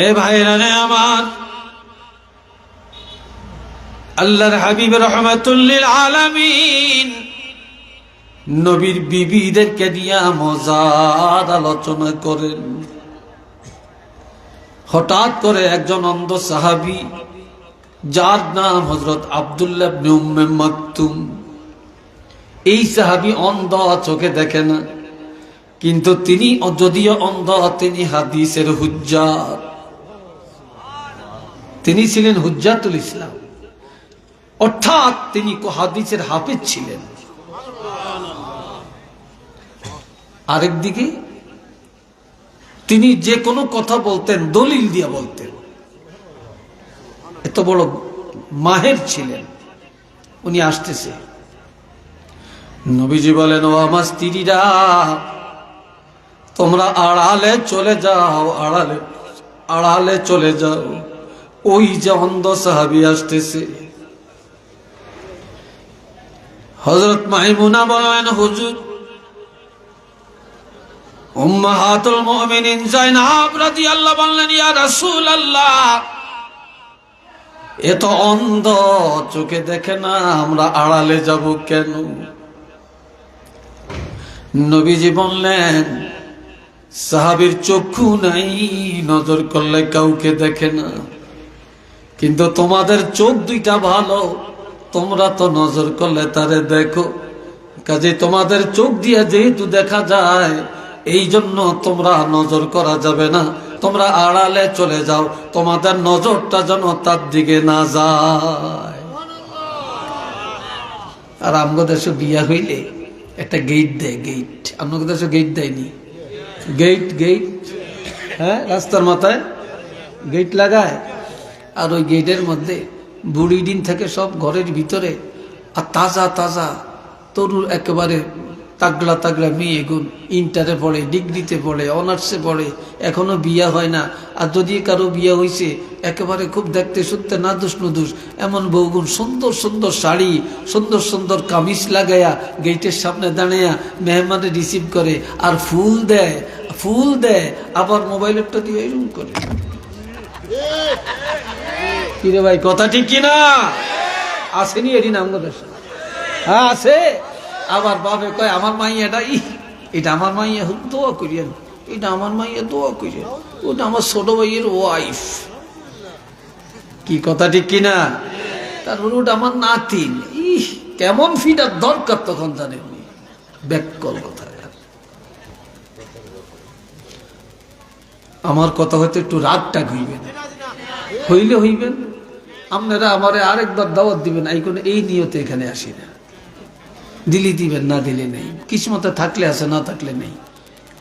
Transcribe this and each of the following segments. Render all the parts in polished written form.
এ ভাইরা রে আমার, আল্লাহর হাবিব রাহমাতুল লিল আলামিন নবীর বিবিদেরকে নিয়ে মজার আলোচনা করেন। হঠাৎ করে একজন অন্ধ সাহাবী, যার নাম হযরত আব্দুল্লাহ ইবনে উম্মে মাকতুম, এই সাহাবী অন্ধ, চোখে দেখে না, কিন্তু তিনি যদিও অন্ধ, তিনি হাদিসের হুজ্জাত, তিনি ছিলেন হুজ্জাতুল ইসলাম, অর্থাৎ তিনি হাদিসের হাফেজ ছিলেন। আরেকদিকে তিনি যে কোনো কথা বলতেন দলিল দিয়ে বলতেন, এত বড় মাহের ছিলেন। উনি আসতেছে, নবীজি বলেন, ও আমার স্ত্রীরা, তোমরা আড়ালে চলে যাও, আড়ালে চলে যাও, ওই যে অন্ধ সাহাবী আসতেছে। হযরত মাইমুনা বলেন, হুজুর, উম্মাহাতুল মুমিনিন যায়নাব রাদিয়াল্লাহু বললেন, ইয়া রাসূলুল্লাহ, এ তো অন্ধ, চোখে দেখে না, আমরা আড়ালে যাব কেন? নবীজি বললেন, সাহাবীর চক্ষু নাই, নজর করলে কাউকে দেখে না, কিন্তু তোমাদের চোখ দুইটা ভালো, তোমরা তো নজর করলে তারে দেখো, কাজে তোমাদের চোখ দিয়ে যেহেতু দেখা যায়, এই জন্য তোমরা নজর করা যাবে না, তোমরা আড়ালে চলে যাও, তোমাদের নজরটা যেন তার দিকে না যায়। আর আমগো দেশে বিয়া হইলে একটা গেট দেয়, গেট। আপনাদের দেশে গেট দেয়নি? গেট, গেট, হ্যাঁ, রাস্তার মাথায় গেট লাগায়, আর ওই গেটের মধ্যে বুড়ি দিন থেকে সব ঘরের ভিতরে, আর তাজা তাজা তরুণ একেবারে তাগড়া তাগড়া মেয়েগুন, ইন্টারে পড়ে, ডিগ্রিতে পড়ে, অনার্সে পড়ে, এখনো বিয়া হয় না, আর যদি কারো বিয়া হয়েছে একেবারে খুব দেখতে শুনতে নাদুস নুদুস, এমন বউগুন, সুন্দর সুন্দর শাড়ি, সুন্দর সুন্দর কামিজ লাগাইয়া গেটের সামনে দাঁড়াইয়া মেহমানে রিসিভ করে, আর ফুল দেয়, ফুল দেয়, আবার মোবাইলেরটা দিয়ে এরকম করে। কিরে ভাই, কথা ঠিক কিনা? আসেনি এদিন আমাদের? হ্যাঁ আছে। আবার বাপে কয়, আমার মাইয়াটা, এটা আমার মাইয়া, দোয়া করিয়েন, এটা আমার মাইয়া, দোয়া করিয়েন, ওটা আমার ছোট ভাইয়ের ওয়াইফ। কি কথা ঠিক কিনা? তারপর ওটা আমার নাতিন। কেমন ফিটার দরকার তখন জানে উনি, ব্যাককল কথা। আমার কথা হয়তো একটু রাগটা হইবেন, হইলে হইবেন, আপনারা আমারে আরেকবার দাওয়াত দিবেন, এই নিয়তে এখানে আসি না, দিলি দিবেন, না দিলে নেই, কিসমতে থাকলে আছে, না থাকলে নেই।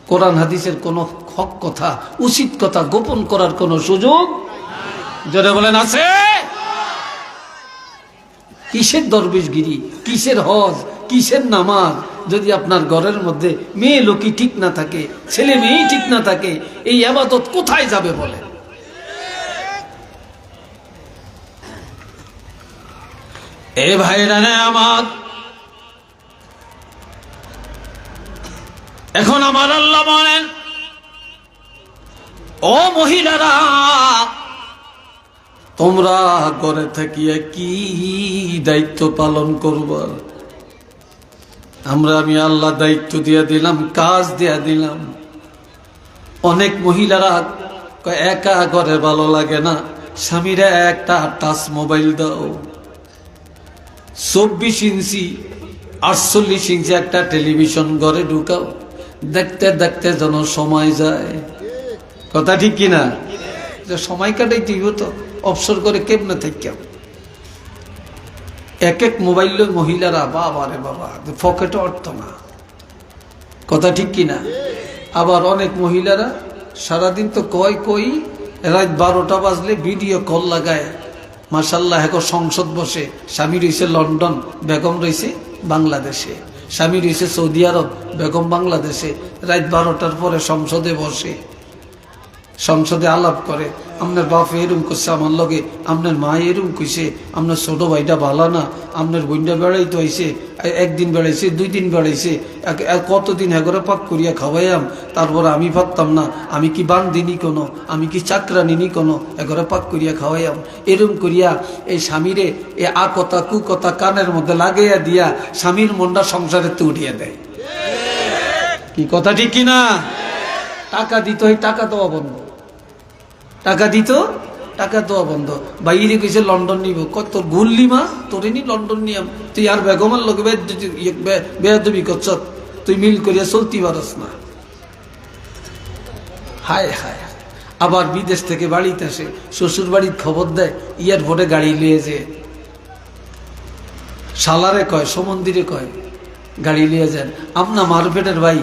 কোরআন হাদিসের কোনো হক কথা, উচিত কথা গোপন করার কোনো সুযোগ, যারা বলেন আছে। কিসের দরবেশগিরি, কিসের হজ, কিসের নামাজ, যদি আপনার ঘরের মধ্যে মেয়ে লোকই ঠিক না থাকে, ছেলে মেয়েই ঠিক না থাকে, এই ইবাদত কোথায় যাবে বলে? এ ভাইরা রে আমার, এখন আমার আল্লাহ বলেন, ও মহিলারা, তোমরা ঘরে থাকিয়া কি দায়িত্ব পালন করবা? আমি আল্লাহ দায়িত্ব দিয়ে দিলাম, কাজ দিয়ে দিলাম। অনেক মহিলারা একা ঘরে ভালো লাগে না, স্বামীরা একটা টাচ মোবাইল দাও, 24 ইঞ্চি 48 ইঞ্চি একটা টেলিভিশন ঘরে ঢুকাও, দেখতে দেখতে যেন সময় যায়। কথা ঠিক কিনা? সময় কাটাই দিব তো, অবসর করে কেমনে থাকি। এক এক মোবাইল মহিলারা, বাবা রে বাবা, পকেটে অর্থ না। কথা ঠিক কিনা? আবার অনেক মহিলারা সারাদিন তো কই রাত 12টা বাজলে ভিডিও কল লাগায়। মাশাআল্লাহ, এখন সংসদ বসে, স্বামী রয়েছে লন্ডন, বেগম রয়েছে বাংলাদেশে, স্বামী রয়েছে সৌদি আরব, বেগম বাংলাদেশে। রাত 12টার পরে সংসদে বসে, সংসদে আলাপ করে, আপনার বাপ এরম করছে আমার লগে, আপনার মা এরম কইছে, আপনার ছোট ভাইটা ভালো না, আপনার বোনটা বেড়াইতে হয়েছে, একদিন বেড়াইছে, 2 দিন বেড়াইছে, কতদিন এগরে পাক করিয়া খাওয়াইয়াম, তারপর আমি ভাবতাম না আমি কি বান্দিনি কোনো, আমি কি চাকরানিনি কোনো, এগরে পাক করিয়া খাওয়াইয়াম। এরম করিয়া এই স্বামীরে এ কথা কু কথা কানের মধ্যে লাগাইয়া দিয়া স্বামীর মনটা সংসারে তো উঠিয়া দেয়। কি কথা ঠিক কিনা? টাকা দিত, এই টাকা দেওয়া বন্ধ, টাকা দিত, টাকা দেওয়া বন্ধ। বাইরে গেছে লন্ডন নিব, কত গুল্লি মা তোরে নি লন্ডন নিয়াম, তুই আর বেগমার লোক বেয়াদবি করছ, তুই মিল করিয়া চলতে পারস না। হায় হায়। আবার বিদেশ থেকে বাড়িতে আসে, শ্বশুর বাড়ির খবর দেয়, এয়ারপোর্টে গাড়ি লিয়ে যে শালারে কয়, সমন্দিরে কয় গাড়ি লিয়ে যান, আপনা মারপেটের ভাই,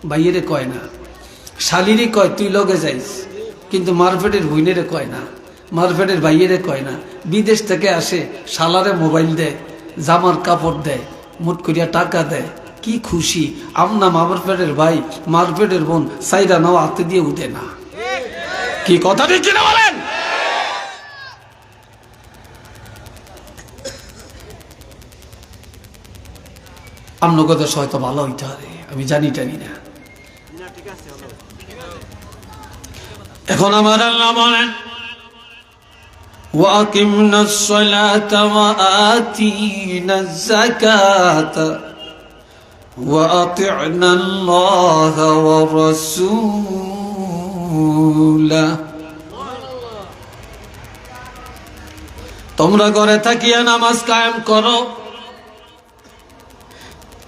ভাইয়েরে কয় না, শালিরে কয় তুই লগে যাইস, কিন্তু মারপেটের হুইনেরে কয় না, মারপেটের ভাইয়েরে কয় না। বিদেশ থেকে আসে, শালারে মোবাইল দেয়, জামার কাপড় দেয়, মুট করিয়া টাকা দেয়, কি খুশি। আমনা মারপেটের ভাই, মারপেটের বোন সাইরা নাও হাতে দিয়ে উঠে না। কি কথা ঠিক কিনা বলেন? আমন কথা হয়তো ভালো হইতে হবে, আমি জানি টানি না। এখন আমার আল্লাহ বলেন ওয়াকিমনাস সালাতা ওয়া আতিনাজ যাকাতা ওয়া আতি'নাল্লাহা ওয়া রাসূলা। তোমরা ঘরে থাকিয়া নামাজ কায়েম করো,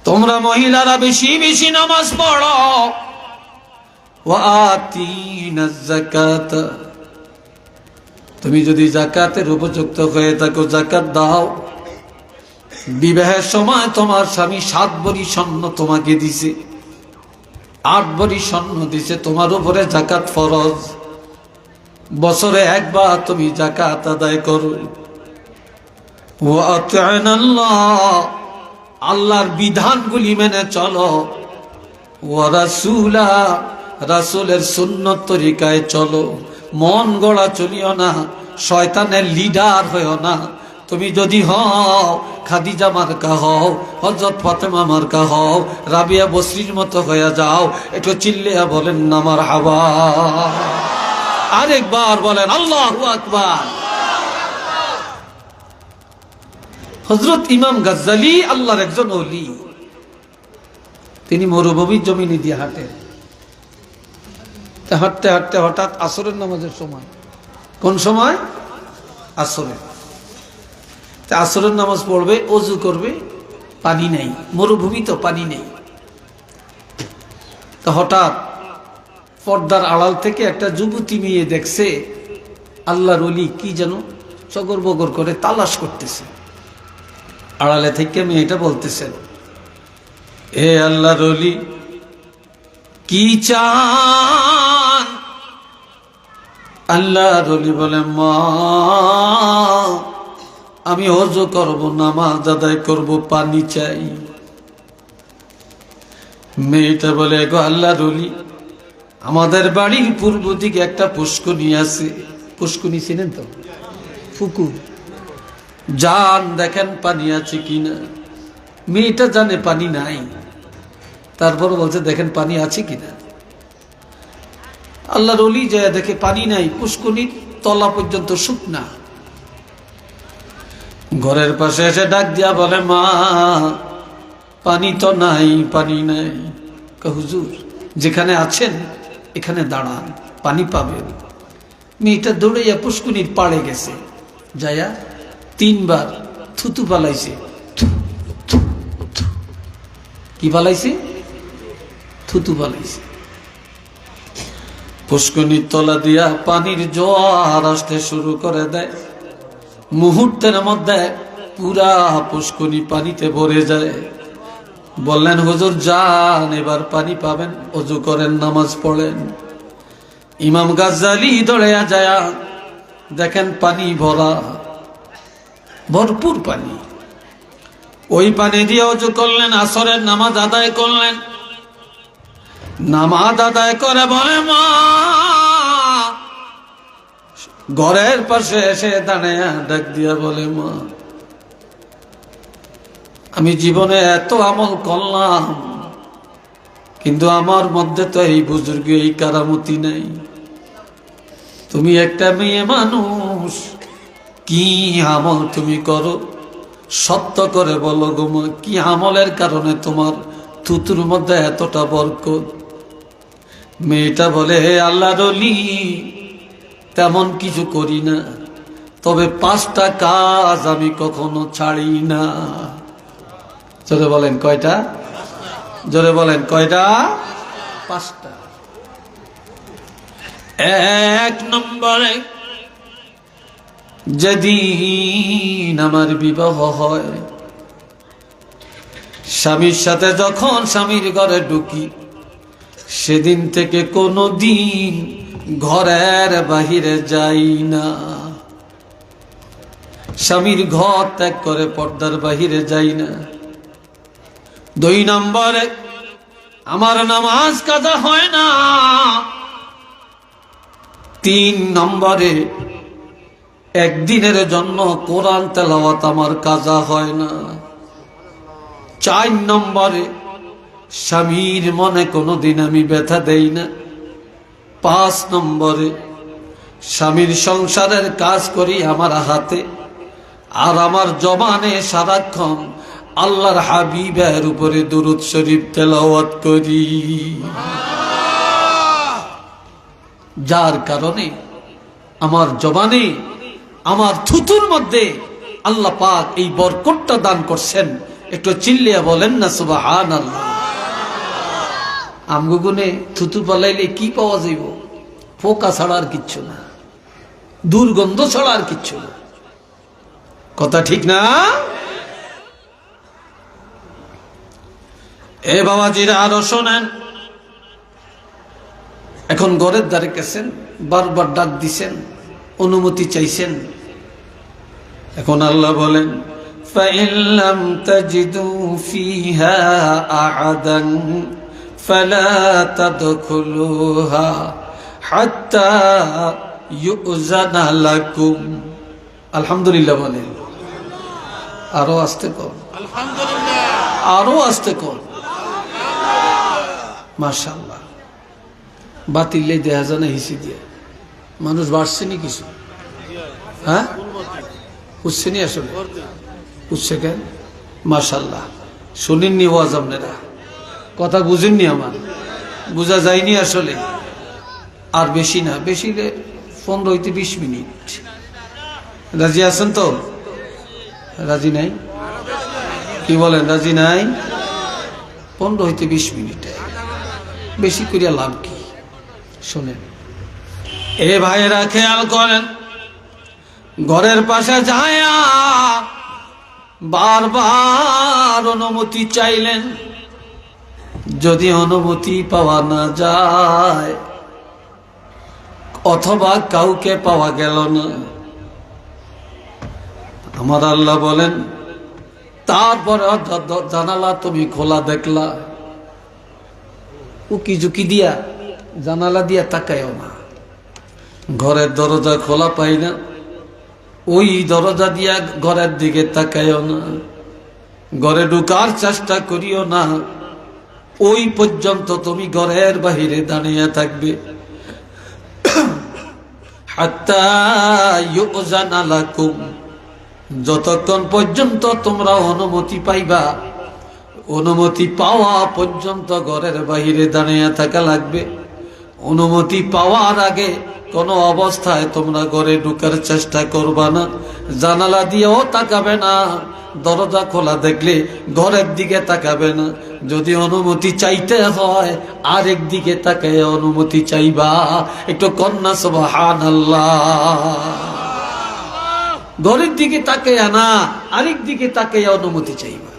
তোমরা মহিলারা বেশি বেশি নামাজ পড়ো। ওয়া আতিনাজ যাকাতা, তুমি যদি যাকাতের উপযুক্ত হয়ে থাকো যাকাত দাও। বিবাহের সময় তোমার স্বামী 7 ভরি স্বর্ণ তোমাকে দিছে, 8 ভরি স্বর্ণ দিছে, তোমার উপরে যাকাত ফরজ। বছরে একবার তুমি যাকাত আদায় করো। ওয়া আতি'নাল্লাহ, আল্লাহর বিধানগুলি মেনে চলো। ওয়া রাসূলা, রাসূলের সুন্নত তরিকায় চলো। মন গড়া চলিও না, শয়তানের লিডার হইও না। তুমি যদি হও খাদিজা মার্কা হও, হযরত ফাতেমা মার্কা হও, রাবিয়া বসরির মতো হয়ে যাও। একটু চিল্লিয়া বলেন না মারহাবা। আরেকবার বলেন আল্লাহু আকবার। হযরত ইমাম গাজ্জালী আল্লাহর একজন ওলি, তিনি মরুভূমির জমিনে দিয়ে হাঁটেন। হাঁটতে হাঁটতে হঠাৎ আসরের নামাজের সময়, কোন সময়? আসরে। আসরের নামাজ পড়বে, ওযু করবে, পানি নেই, মরুভূমি তো পানি নেই। তো হঠাৎ পর্দার আড়াল থেকে একটা যুবতী মেয়ে দেখছে আল্লাহর ওলি কি যেন চগর বগর করে তালাশ করতেছে। আড়ালে থেকে মেয়েটা বলতেছেন, হে আল্লাহর ওলি কি চান? আল্লাহর ওলি বলে, মা আমি ওযু করব, নামাজ আদায় করব, পানি চাই। মেয়েটা বলে, গো আল্লাহর ওলি, আমাদের বাড়ির পূর্ব দিকে একটা পুষ্করণী আছে। পুষ্করণী চিনেন তো? পুকুর। যান দেখেন পানি আছে কিনা। মেয়েটা জানে পানি নাই, তারপর বলছে দেখেন পানি আছে কিনা। আল্লাহর ওলি যায় দেখে পানি নাই, পুষ্করণীর তলা পর্যন্ত শুকনা। ঘরের পাশে এসে ডাক দিয়া বলে, মা পানি তো নাই, পানি নাই। হুজুর যেখানে আছেন এখানে দাঁড়ান, পানি পাবেন। মেয়েটা দৌড়াইয়া পুষ্করণীর পাড়ে গেছে, যাইয়া 3 বার থুতু পালাইছে। কি পালাইছে? থুতু পালাইছে। পুষ্করণীর তলা দিয়া পানির জোয়ার আসতে শুরু করে দেয়। মুহূর্তের মধ্যে পুরা পুষ্করণী পানিতে ভরে যায়। বললেন, হুজুর যান, এবার পানি পাবেন, ওযু করেন, নামাজ পড়েন। ইমাম গাজ্জালী দৌড়াইয়া যায়, দেখেন পানি ভরা, ভরপুর পানি। ওই পানি দিয়ে ওযু করলেন, আসরের নামাজ আদায় করলেন। নামাজ আদায় করে বলে, মা ঘরের পাশে এসে দাঁড়ায় ডাক দিয়া বলে, মা আমি জীবনে এত আমল করলাম, কিন্তু আমার মধ্যে তো এই বুজুর্গ এই কারামতি নাই। তুমি একটা মেয়ে মানুষ, কি আমল তুমি করো? সত্য করে বলো গো মা, কি আমলের কারণে তোমার থুতুর মধ্যে এতটা বরকত? মেয়েটা বলে, হে আল্লাহর ওলি, তেমন কিছু করি না, তবে 5টা কাজ আমি কখনো ছাড়ি না। জোরে বলেন কয়টা? জোরে বলেন কয়টা? 5টা। 1 নম্বরে, যেদিন আমার বিবাহ হয়, স্বামীর সাথে যখন স্বামীর ঘরে ঢুকি, সেদিন থেকে কোনো দিন ঘরের বাহিরে যাই না। স্বামীর ঘর ত্যাগ করে পর্দার বাহিরে যাই না। 2 নম্বরে, আমার নামাজ কাজা হয় না। 3 নম্বরে, একদিনের জন্য কোরআন তেলাওয়াত আমার কাজা হয় না। 4 নম্বরে, স্বামীর মনে কোনোদিন আমি ব্যথা দেই না। 5 নম্বরে, স্বামীর সংসারের কাজ করি আমার হাতে, আর আমার জবানে সারাক্ষণ আল্লাহর হাবিবের উপরে দুরূদ শরীফ তেলাওয়াত করি। যার কারণে আমার জবানে, আমার থুতুর মধ্যে আল্লাহ পাক এই বরকতটা দান করছেন। একটু চিল্লিয়া বলেন না সুবহানাল্লাহ। আমগুগুনে থুতু পালাইলে কি পাওয়া যাইব? পোকা ছাড়া আর কিচ্ছু না, দুর্গন্ধ ছাড়া আর কিচ্ছু না। কথা ঠিক না? এ বাবাজিরা আরো শোনেন। এখন ঘরের দ্বারে গেছেন, বারবার ডাক দিছেন, অনুমতি চাইছেন। এখন আল্লাহ বলেন, فَإِن لَّمْ تَجِدُوا فِيهَا أَحَدًا فَلَا تَدْخُلُوهَا حَتَّى يُؤْذَنَ لَكُمْ। আলহামদুলিল্লাহ বলেন। আরো আস্তে কর, আলহামদুলিল্লাহ। আরো আস্তে কর, মাশাআল্লাহ। বাতিলে দেখা যায় না হিসি দিয়ে। মানুষ বাড়ছে নি কিছু? হ্যাঁ, উঠছে নি আসলে? উঠছে কেন? মাশাআল্লাহ। শুনেননি ওয়াজ আপনারা? কথা বুঝেননি? আমার বোঝা যায়নি আসলে। আর বেশি না, বেশি 15 হইতে 20 মিনিট। রাজি আছেন তো? রাজি নাই? কি বলেন, রাজি নাই? 15 হইতে 20 মিনিট, বেশি করিয়া লাভ কি? শোনেন এ ভাইয়েরা, খেয়াল করেন। ঘরের পাশে যায়া বারবার অনুমতি চাইলেন। যদি অনুমতি পাওয়া না যায়, অথবা কাউকে পাওয়া গেল না, আমার আল্লাহ বলেন, তারপরে জানালা তুমি খোলা দেখলা, উকি ঝুঁকি দিয়া জানালা দিয়া তাকায়ও না। ঘরের দরজা খোলা পাই না, ওই দরজা দিয়া ঘরের দিকে তাকায়ও না। ঘরে ঢুকার চেষ্টা করিও না, ওই পর্যন্ত তুমি ঘরের বাহিরে দাঁড়িয়ে থাকবে। হাত্তা ইউযানা লাকুম, যতক্ষণ পর্যন্ত তোমরা অনুমতি পাইবা, অনুমতি পাওয়া পর্যন্ত ঘরের বাহিরে দাঁড়িয়ে থাকা লাগবে। অনুমতি পাওয়ার আগে কোনো অবস্থায় তোমরা ঘরে ঢুকার চেষ্টা করবা না, জানালা দিয়েও তাকাবে না, দরজা খোলা দেখলে ঘরের দিকে তাকাবে না। যদি অনুমতি চাইতে হয় আরেক দিকে তাকায় অনুমতি চাইবা। একটু কন্যা সুবহানাল্লাহ। ঘরের দিকে তাকায় না, আরেক দিকে তাকায় অনুমতি চাইবা।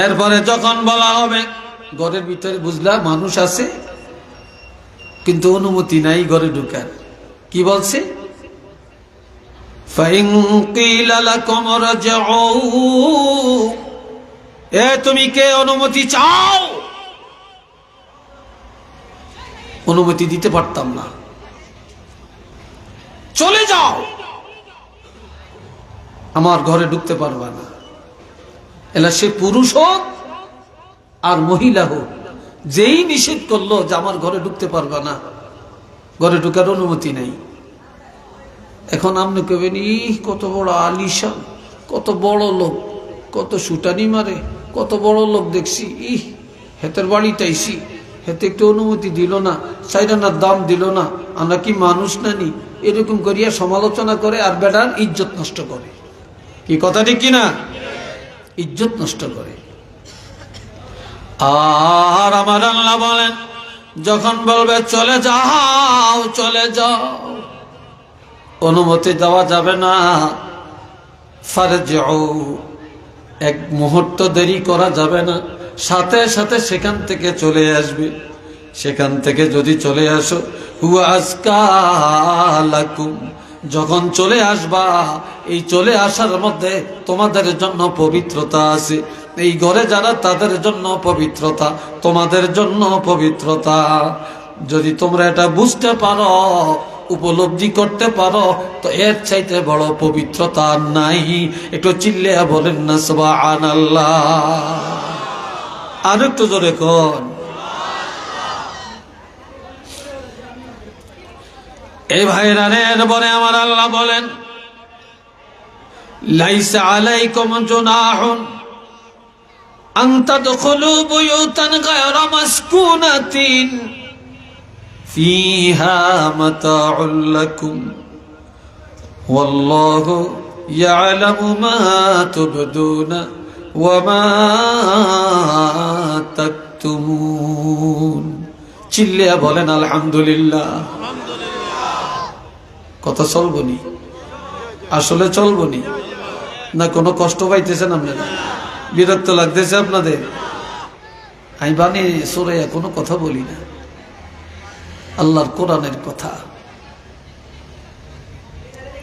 এরপরে যখন বলা হবে ঘরের ভিতরে, বুঝলা মানুষ আছে কিন্তু অনুমতি নাই ঘরে ঢুকার, কি বলছে? ফাইন কিলা লাকুম রাজউ, এ তুমি কে অনুমতি চাও? অনুমতি দিতে পারতাম না। চলে যাও, আমার ঘরে ঢুকতে পারবা না। এলা সে পুরুষ হোক আর মহিলা হোক, যেই নিষেধ করলো যে আমার ঘরে ঢুকতে পারবা না, ঘরে ঢুকার অনুমতি নেই। এখন আপনি কবেন, কত বড় আলিশান, কত বড় লোক, কত সুটানি মারে, কত বড় লোক দেখছি, হেতের বাড়িতে আইসি, হেতে একটু অনুমতি দিল না, সাইরানার দাম দিল না, আমরা কি মানুষ নানি? এরকম করিয়া সমালোচনা করে আর বেটার ইজ্জত নষ্ট করে। কি কথা ঠিক কিনা? ইজ্জত নষ্ট করে। আর আমার আল্লাহ বলেন, যখন বলবে চলে যাও, চলে যাও, অনুমতি দেওয়া যাবে না। ফারজিউ, এক মুহূর্ত দেরি করা যাবে না, সাথে সাথে সেখান থেকে চলে আসবে। সেখান থেকে যদি চলে আসো, হুয়া আজকা লাকুম, যখন চলে আসবা, এই চলে আসার মধ্যে তোমাদের জন্য পবিত্রতা আছে। এই ঘরে যারা, তাদের জন্য পবিত্রতা, তোমাদের জন্য পবিত্রতা। যদি তোমরা এটা বুঝতে পারো, উপলব্ধি করতে পারো, তো এর চাইতে বড় পবিত্রতা নাই। একটু চিল্লিয়া বলেন না সুবহানাল্লাহ। আর একটু জোরে কোন। এই ভাইরা রে, এরপরে আমার আল্লাহ বলেন, লাইসা আলাইকুম জুনাহুন আন তাদখুলু বুয়ুতান গায়রা মাসকুনাতিন ফিহা মাতাউল লাকুম ওয়াল্লাহু ইয়ালামু মা তুবদুনা ওয়া মা তাকতুমুন। চিল্লিয়া বলেন আলহামদুলিল্লাহ। কথা চলবনি? আসলে চলবনি না? কোনো কষ্ট পাইতেছেন আপনারা? বিরক্ত লাগতেছে আপনাদের? আমি বানি সরে কোনো কথা বলি না, আল্লাহর কোরআনের কথা।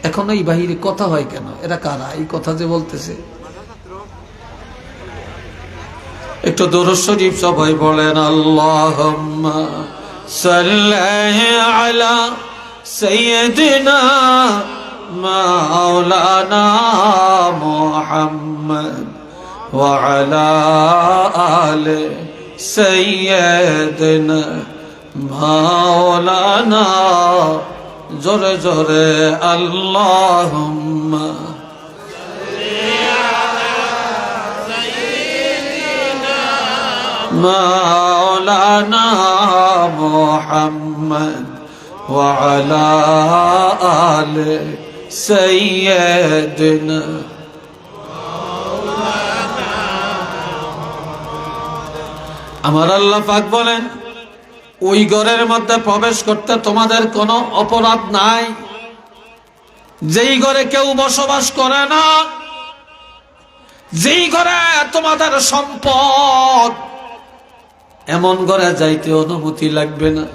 এখন এই বাহিরে কথা হয় কেন? এরা কারা এই কথা যে বলতেছে? একটু দরুদ শরীফ সবাই বলেন, আল্লাহুম্মা সাল্লি আলা সাইয়্যিদিনা মাওলানা মুহাম্মদ ওয়া আলা আলি সাইয়্যিদিনা মাওলানা। জোরে জোরে আল্লাহুম্মা মাওলানা মুহাম্মদ ওয়া আলা আলি সাইয়্যিদিনা। আমার আল্লাহ পাক বলেন, ওই ঘরের মধ্যে প্রবেশ করতে তোমাদের কোনো অপরাধ নাই, যেই ঘরে কেউ বসবাস করে না, যেই ঘরে তোমাদের সম্পদ, এমন ঘরে যাইতে অনুমতি লাগবে না।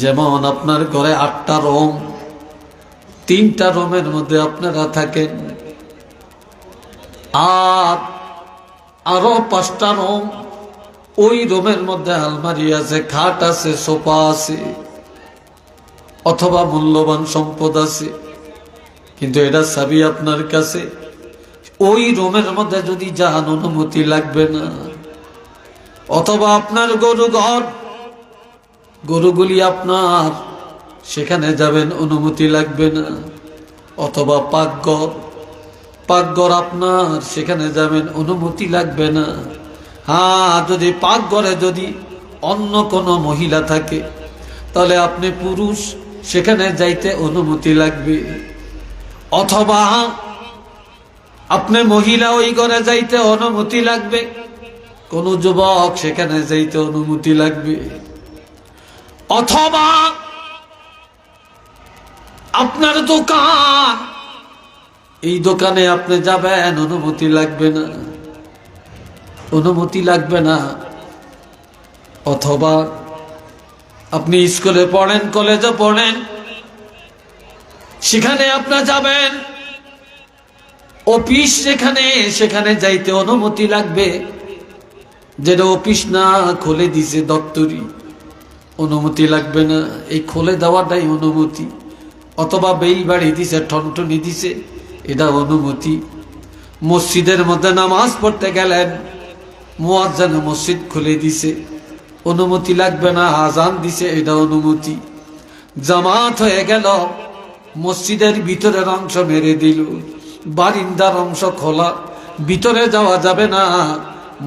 যেমন আপনার ঘরে 8টা রুম, 3টা রুমের মধ্যে আপনারা থাকেন, আর আরো 5টা রুম, ওই রুমের মধ্যে আলমারি আছে, খাট আছে, সোফা আছে, অথবা মূল্যবান সম্পদ আছে, কিন্তু এটা চাবি আপনার কাছে। ওই রুমের মধ্যে যদি যান, অনুমতি লাগবে না। অথবা আপনার গরু ঘর, গরুগুলি আপনার, সেখানে যাবেন, অনুমতি লাগবে না। অথবা পাকঘর, পাকঘর আপনার, সেখানে যাবেন, অনুমতি লাগবে না। হ্যাঁ, যদি পাকঘরে যদি অন্য কোনো মহিলা থাকে, তাহলে আপনি পুরুষ, সেখানে যাইতে অনুমতি লাগবে। অথবা আপনি মহিলা, ওই ঘরে যাইতে অনুমতি লাগবে। কোন যুবক, সেখানে যাইতে অনুমতি লাগবে। অথবা আপনার দোকান, এই দোকানে আপনি যাবেন, অনুমতি লাগবে না, অনুমতি লাগবে না। অথবা আপনি স্কুলে পড়েন, কলেজে পড়েন, সেখানে আপনার যাবেন। অফিস যেখানে, সেখানে যাইতে অনুমতি লাগবে। যেটা অফিস না, খুলে দিছে দপ্তরি, অনুমতি লাগবে না, এই খুলে দেওয়াটাই অনুমতি। অথবা বেল বাড়ি দিছে, ঠনঠনি দিছে, এটা অনুমতি। মসজিদের মধ্যে নামাজ পড়তে গেলেন, মুয়াজ্জিন মসজিদ খুলে দিছে, অনুমতি লাগবে না, আজান দিছে, এটা অনুমতি। জামাত হয়ে গেল, মসজিদের ভিতরের অংশ মেরে দিল, বারিন্দার অংশ খোলা, ভিতরে যাওয়া যাবে না,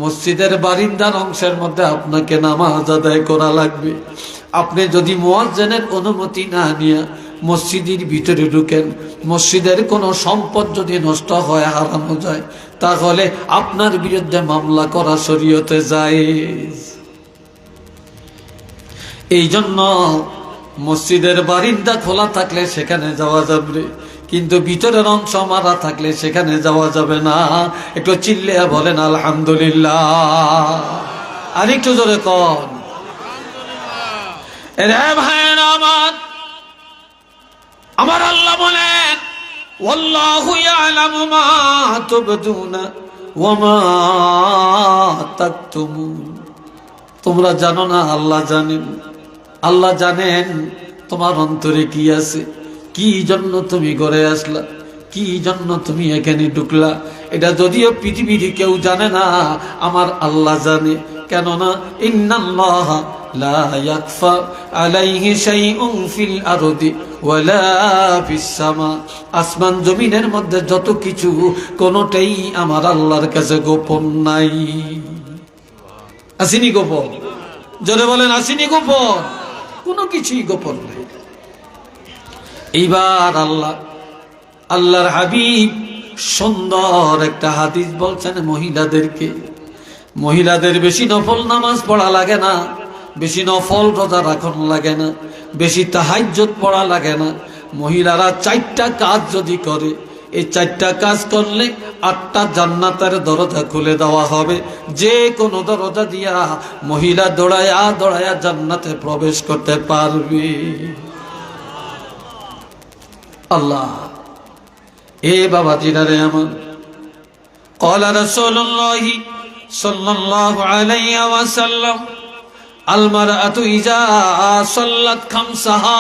মসজিদের বারিন্দার অংশের মধ্যে আপনাকে নামাজ আদায় করা লাগবে। আপনি যদি মুয়াজ্জিনের অনুমতি না নিয়ে মসজিদের ভিতরে ঢুকেন, মসজিদের কোনো সম্পদ যদি নষ্ট হয়, হারানো যায়, তাহলে আপনার বিরুদ্ধে মামলা করা শরীয়তে জায়েজ। এই জন্য মসজিদের বারিন্দা খোলা থাকলে সেখানে যাওয়া যাবে, কিন্তু ভিতরের অংশ মারা থাকলে সেখানে যাওয়া যাবে না। একটু চিল্লিয়া বলেন আলহামদুলিল্লাহ। আর একটু জোরে কন। রে ভাইরা আমার আল্লাহ বলেন, ওয়াল্লাহু ইয়ালামু মা তুবদুনা ওয়া মা তাকতুমুন। তোমরা জানো না, আল্লাহ জানেন। আল্লাহ জানেন তোমার অন্তরে কি আছে, কি জন্য তুমি ঘরে আসলা, কি জন্য তুমি এখানে ঢুকলা। এটা যদিও পৃথিবীর কেউ জানে না, আমার আল্লাহ জানে। কেননা ইন্নাল্লাহ লা ইয়াখফা আলাইহি শাইউন ফিল আরদি ওয়ালা ফিস সামা। আসমান জমিনের মধ্যে যত কিছু, কোনটাই আমার আল্লাহর কাছে গোপন নাই। আসেনি গোপন? জোরে বলেন, আসেনি গোপন? কোনো কিছুই গোপন নাই। এইবার আল্লাহর হাবিব সুন্দর একটা হাদিস বলছেন মহিলাদের বেশি নফল নামাজ পড়া লাগে না, বেশি নফল রোজা রাখন লাগে না, বেশি তাহাজ্জুদ পড়া লাগে না। মহিলারা 4টা কাজ যদি করে, এই 4টা কাজ করলে 8টা জান্নাতের দরজা খুলে দেওয়া হবে। যে কোনো দরজা দিয়া মহিলা দৌড়ায়া দৌড়ায়া জান্নাতে প্রবেশ করতে পারবে। আল্লাহ এ বাবা জিনারে আমার, ক্বালা রাসূলুল্লাহি সাল্লাল্লাহু আলাইহি ওয়াসাল্লাম, আল মারআতু ইজা সাল্লাত খামসাহা।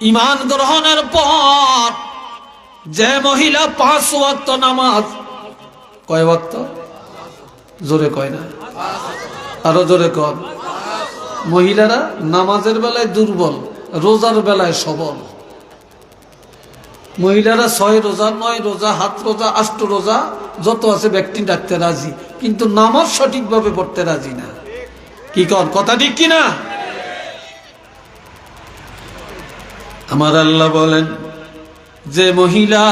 ঈমান গ্রহণের পর যে মহিলা 5 ওয়াক্ত নামাজ, কয় ওয়াক্ত? জোরে কয় না, আরো জোরে কর। মহিলারা নামাজের বেলায় দুর্বল, রোজার বেলায় সবল। মহিলারা 6 রোজা, 9 রোজা, 7 রোজা, 8 রোজা যত আছে ব্যক্তি রাখতে রাজি, কিন্তু নামাজ সঠিকভাবে পড়তে রাজি না। কি কর, কথা ঠিক কিনা? আমার আল্লাহ বলেন, যে মহিলা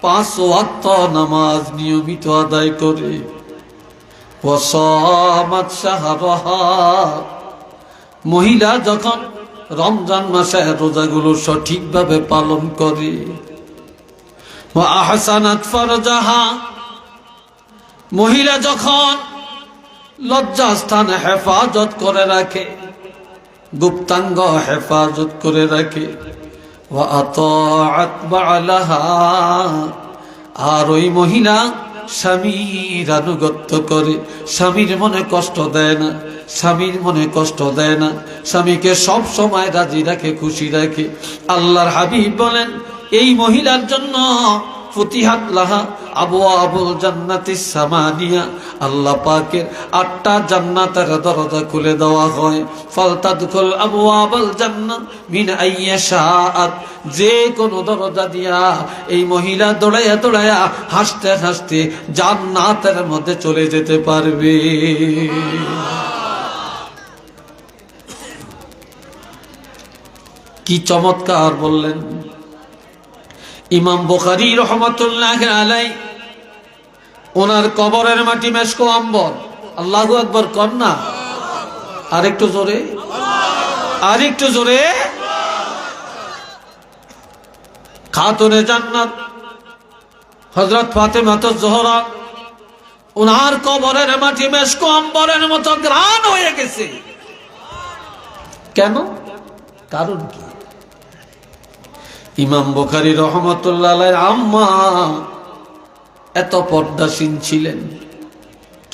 5 ওয়াক্ত নামাজ নিয়মিত আদায় করে, ওয়াসামাত শাহরাহা, মহিলা যখন রমজান মাসে রোজাগুলো সঠিকভাবে পালন করে, ওয়া আহসানাত ফারজাহা, মহিলা যখন লজ্জাস্থান হেফাজত করে রাখে, গুপ্তাঙ্গ হেফাজত করে রাখে, ওয়া আতাআত বালাহা, আর ওই মহিলা স্বামীর আনুগত্য করে, স্বামীর মনে কষ্ট দেয় না, স্বামীর মনে কষ্ট দেয় না, স্বামীকে সব সময় রাজি রাখে, খুশি রাখে। আল্লাহর হাবিব বলেন, এই মহিলার জন্য ফুতিহাত লাহা আবওয়াবুল জান্নাতিস সামানিয়া, আল্লাহ পাকের 8টা জান্নাতের দরজা খুলে দেওয়া হয়। ফালতাদখুল আবওয়াবাল জান্নাত মিন আইয়াশাআত, যে কোন দরজা দিয়া এই মহিলা দৌড়াইয়া দৌড়াইয়া হাসতে হাসতে জান্নাতের মধ্যে চলে যেতে পারবে। কি চমৎকার বললেন ইমাম বুখারী রহমাতুল্লাহ আলাইহি। ওনার কবরের মাটি মেশকো আম্বর। আল্লাহু আকবার কর না, আরেকটু জোরে, আরেকটু জোরে। খাতুনে জান্নাত হযরত ফাতেমা জোহরা, ওনার কবরের মাটি মেশকো আম্বরের মতো গ্রান হয়ে গেছে। কেন? কারণ কি? ইমাম বুখারী রহমাতুল্লাহ আলাইহির আম্মা এত পর্দাশীল ছিলেন,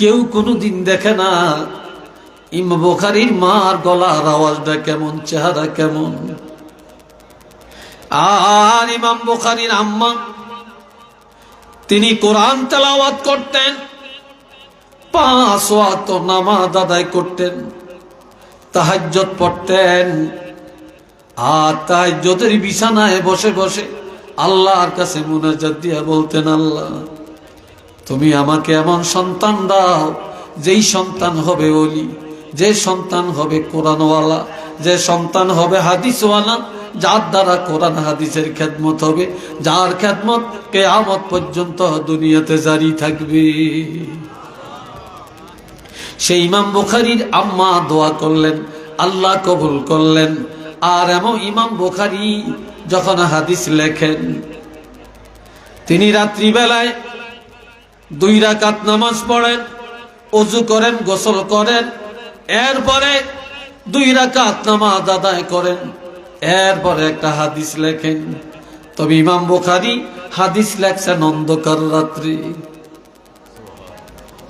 কেউ কোনোদিন দেখে না ইমাম বুখারীর মার গলার আওয়াজটা কেমন, চেহারা কেমন। আর ইমাম বুখারীর আম্মা তিনি কোরআন তেলাওয়াত করতেন, 5 ওয়াক্ত নামাজ আদায় করতেন, তাহাজ্জুদ পড়তেন। আর তাহাজ্জুদের বিছানায় বসে বসে আল্লাহর কাছে মুনাজাত দিয়া বলতেন, আল্লাহ তুমি আমাকে এমন সন্তান দাও যেই সন্তান হবে ওলি, যে সন্তান হবে কোরআনওয়ালা, যে সন্তান হবে হাদিসওয়ালা, যার দ্বারা কোরআন হাদিসের খেদমত হবে, যার খেদমত কিয়ামত পর্যন্ত দুনিয়াতে জারি থাকবে। সেই ইমাম বুখারীর আম্মা দোয়া করলেন, আল্লাহ কবুল করলেন। আর এমন ইমাম বুখারী যখন হাদিস লেখেন, তিনি রাত্রিবেলায় 2 রাকাত নামাজ পড়েন, ওযু করেন, গোসল করেন, এরপরে 2 রাকাত নামাজ আদায় করেন, এরপরে একটা হাদিস লেখেন। তবে ইমাম বুখারী হাদিস লেখছেন অন্ধকার রাত্রি।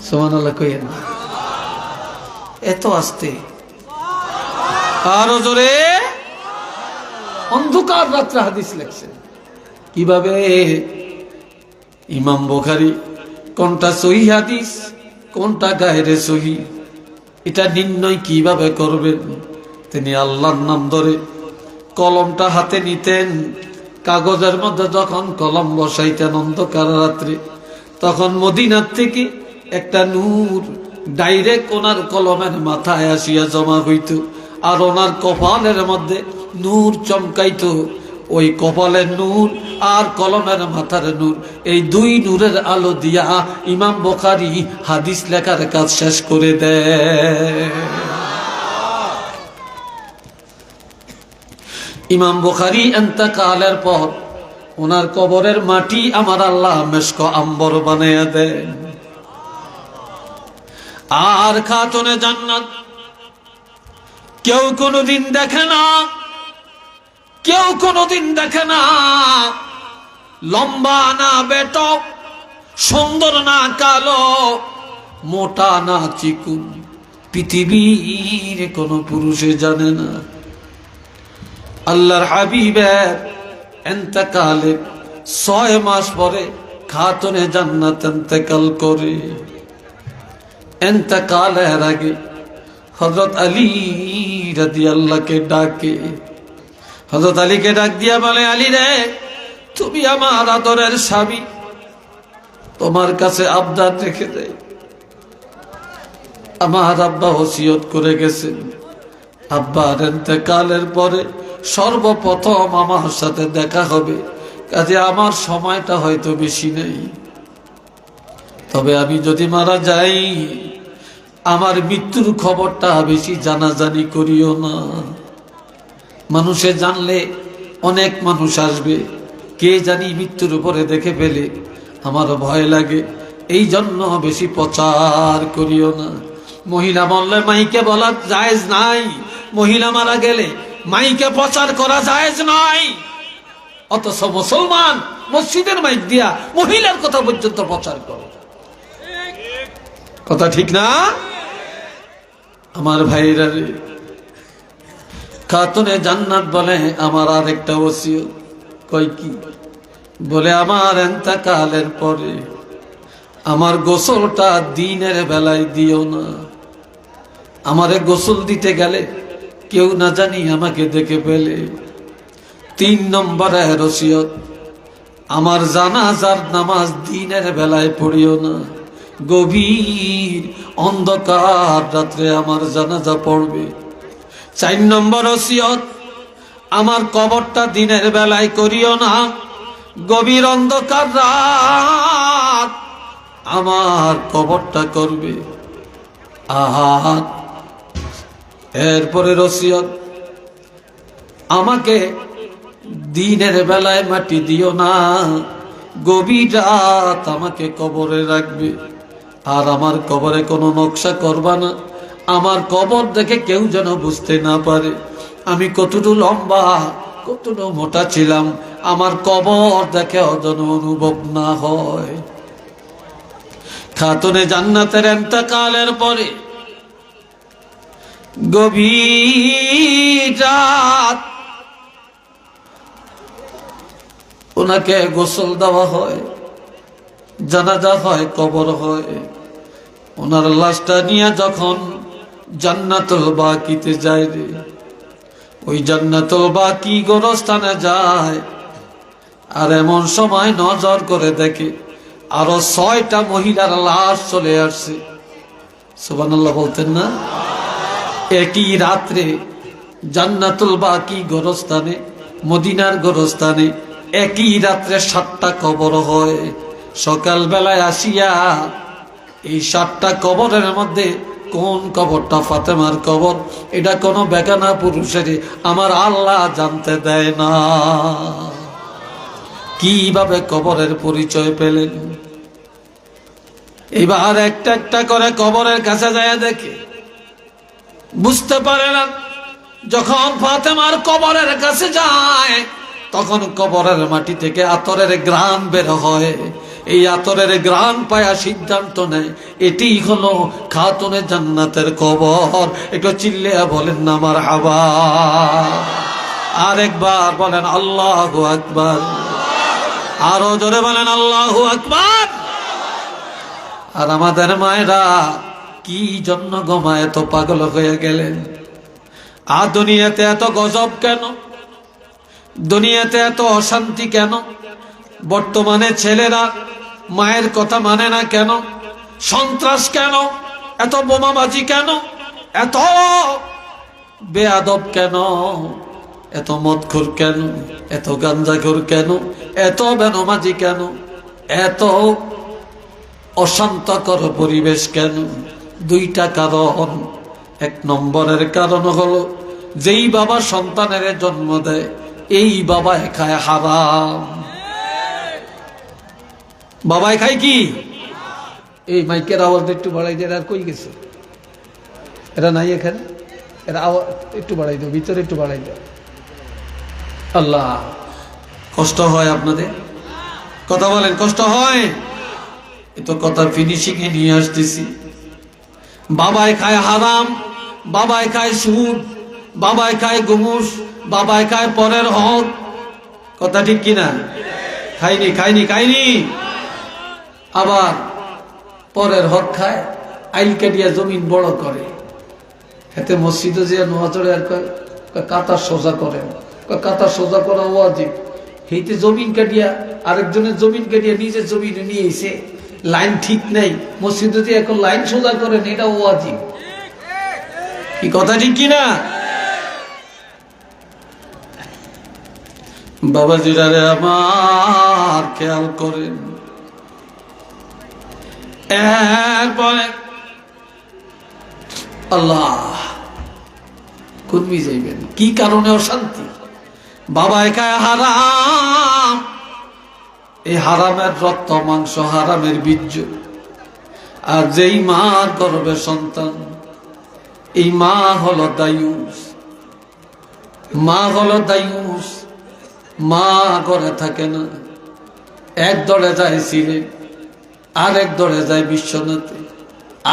সুবহানাল্লাহ কইেন না, এত আস্তে, আরো জোরে, অন্ধকার রাত্রে হাদিস লেখছেন। কিভাবে ইমাম বুখারী কোনটা সহিহ হাদিস, কোনটা গায়রে সহিহ, এটা নির্ণয় কিভাবে করবেন? তিনি আল্লাহর নাম ধরে কলমটা হাতে নিতেন, কাগজের মধ্যে যখন কলম বসাইতেন অন্ধকার রাত্রে, তখন মদিনার থেকে একটা নূর ডাইরেক্ট ওনার কলমের মাথায় আসিয়া জমা হইত, আর ওনার কপালের মধ্যে নূর চমকাইত। ওই কপালের নূর আর কলমের মাথার নূর, এই 2 নূরের আলো দিয়া ইমাম বুখারী হাদিস লেখার কাজ শেষ করে দেয়। ইমাম বুখারী ইন্তেকালের পর ওনার কবরের মাটি আমার আল্লাহ মেশক আম্বর বানাইয়া দেন। আর খাতুনে জান্নাত কেউ কোনোদিন দেখে না, কেউ কোনোদিন দেখে না। লম্বা না বেটো, সুন্দর না কালো, মোটা না চিকুন, পৃথিবীর কোন পুরুষে জানে না। আল্লাহর হাবিবের ইন্তেকালের 6 মাস পরে খাতুনে জান্নাত ইন্তেকাল করে। ইন্তেকালের আগে হযরত আলী রাদিয়াল্লাহকে ডাকে, হযরত আলীকে ডাক দিয়া বলে, আলী রে, তুমি আমার আদরের স্বামী, তোমার কাছে আবদার রেখে দেয়। আমার আব্বা ওসিয়ত করে গেছেন, আব্বার ইন্তেকালের পরে সর্বপ্রথম আমার সাথে দেখা হবে, কাজে আমার সময়টা হয়তো বেশি নেই। তবে আমি যদি মারা যাই, আমার মৃত্যুর খবরটা বেশি জানাজানি করিও না। মানুষে জানলে অনেক মানুষ আসবে, কে জানি মৃত্যুর উপরে দেখে ফেলে, আমার ভয় লাগে, এই জন্য বেশি প্রচার করিও না। মহিলা বললে মাইকে বলা জায়েজ নাই, মহিলা মারা গেলে মাইকে প্রচার করা জায়েজ নাই। অথচ মুসলমান মসজিদের মাইক দিয়া মহিলার কথা পর্যন্ত প্রচার করে, কথা ঠিক না? আমার ভাইরা রে, খাতুনে জান্নাত বলে আমার আরেকটা ওসিয়ত। কই কি? বলে আমার ইন্তেকালের পরে আমার গোসলটা দিনের বেলায় দিও না। আমারে গোসল দিতে গেলে কেউ না জানি আমাকে দেখে ফেলে। 3 নম্বরে ওসিয়ত, আমার জানাজার নামাজ দিনের বেলায় পড়িও না, গভীর অন্ধকার রাত্রে আমার জানাজা পড়বে। 4 নম্বর ওসিয়ত, আমার কবরটা দিনের বেলায় করিও না, গভীর অন্ধকার রাত আমার কবরটা করবে। আর এরপরে ওসিয়ত, আমাকে দিনের বেলায় মাটি দিও না, গভীর রাত আমাকে কবরে রাখবে। আর আমার কবরে কোনো নকশা করবা না, আমার কবর দেখে কেউ যেন বুঝতে না পারে আমি কতটুকু লম্বা, কতটুকু মোটা ছিলাম, আমার কবর দেখে যেন অনুভব না হয়। খাতুনে জান্নাতের ইন্তেকালের পরে গভীর রাত ওনাকে গোসল দেওয়া হয়, জানাজা হয়, কবর হয়। ওনার লাশটা নিয়ে যখন জান্নাতুল বাকিতে যায় রে, ওই জান্নাতুল বাকি গোরস্থানে যায়, আর এমন সময় নজর করে দেখে আরো 6টা মহিলার লাশ চলে আসছে। সুবহানাল্লাহ বলতেন না? একই রাত্রে জান্নাতুল বাকি গোরস্থানে, মদিনার গোরস্থানে একই রাত্রে 7টা কবর হয়। সকাল বেলায় আসিয়া এই 7টা কবরের মধ্যে কোন কবরটা ফাতেমার কবর, এটা কোনো বেগানা পুরুষের আমার আল্লাহ জানতে দেয় না। কিভাবে কবরের পরিচয় পেলেন? এবার একটা একটা করে কবরের কাছে যায় দেখে, বুঝতে পারে না। যখন ফাতেমার কবরের কাছে যায় তখন কবরের মাটি থেকে আতরের ঘ্রাণ বের হয়। এই আতরের ঘ্রাণ পায়া সিদ্ধান্ত নেয় এটি হলো খাতুনে জান্নাতের কবর। একটু চিল্লিয়া বলেন না মারহাবা। আরেকবার বলেন আল্লাহু আকবার। আরো জোরে বলেন আল্লাহু আকবার। আর আমাদের মায়েরা কি জন্য গোমা এত পাগল হয়ে গেলেন? আর দুনিয়াতে এত গজব কেন? দুনিয়াতে এত অশান্তি কেন? বর্তমানে ছেলেরা মায়ের কথা মানে না কেন? সন্ত্রাস কেন? এত বোমাবাজি কেন? এত বেয়াদব কেন? এত মদখোর কেন? এত গাঞ্জাখোর কেন? এত বেনমাজি কেন? এত অশান্তকর পরিবেশ কেন? 2টা কারণ। 1 নম্বরের কারণ হলো যেই বাবা সন্তানের জন্ম দেয় এই বাবায় খায় হারাম। বাবায় খায় কি? এই মাইকের আওয়াজ একটু বাড়াই দিয়ে। আর কই গেছে? এরা নাই এখানে? এরা আওয়াজ একটু বাড়াই দাও, ভিতরে একটু বাড়াই দাও। আল্লাহ, কষ্ট হয় আপনাদের? কথা বলেন, কষ্ট হয়? এ তো কথা ফিনিশিং এ নিয়ে আসতেছি। বাবায় খায় হারাম, বাবায় খায় সুদ, বাবায় খায় ঘুষ, বাবায় খায় পরের হক। কথা ঠিক কিনা? খাইনি খাইনি খাইনি। আবার পরের হক খায়, আইল কাটিয়া জমিন বড় করে। এতে মসজিদে যে নোয়াচড়ে আর কাতার সোজা করেন, কাতার সোজা করা ওয়াজিব। সেইতে জমিন কাটিয়া আরেকজনের জমিন কাটিয়া নিজের জমিনে নিয়ে এসে লাইন ঠিক নেই, মসজিদে যে এখন লাইন সোজা করেন, এটা ওয়াজিব। কি কথা ঠিক কিনা? বাবাজিরা রে আমার, খেয়াল করেন। এরপরে আল্লাহ কুর্মি যাইবেন কি কারণে? অশান্তি। বাবায় খায় হারাম, এই হারামের রক্ত মাংস, হারামের বীর্য। আর যেই মার গর্ভে সন্তান, এই মা হলো দায়ুস। মা হলো দায়ুস। মা ঘরে থাকে না, এক দলে যায় সিলেট, আরেক দলে যায় বিশ্বনাথে,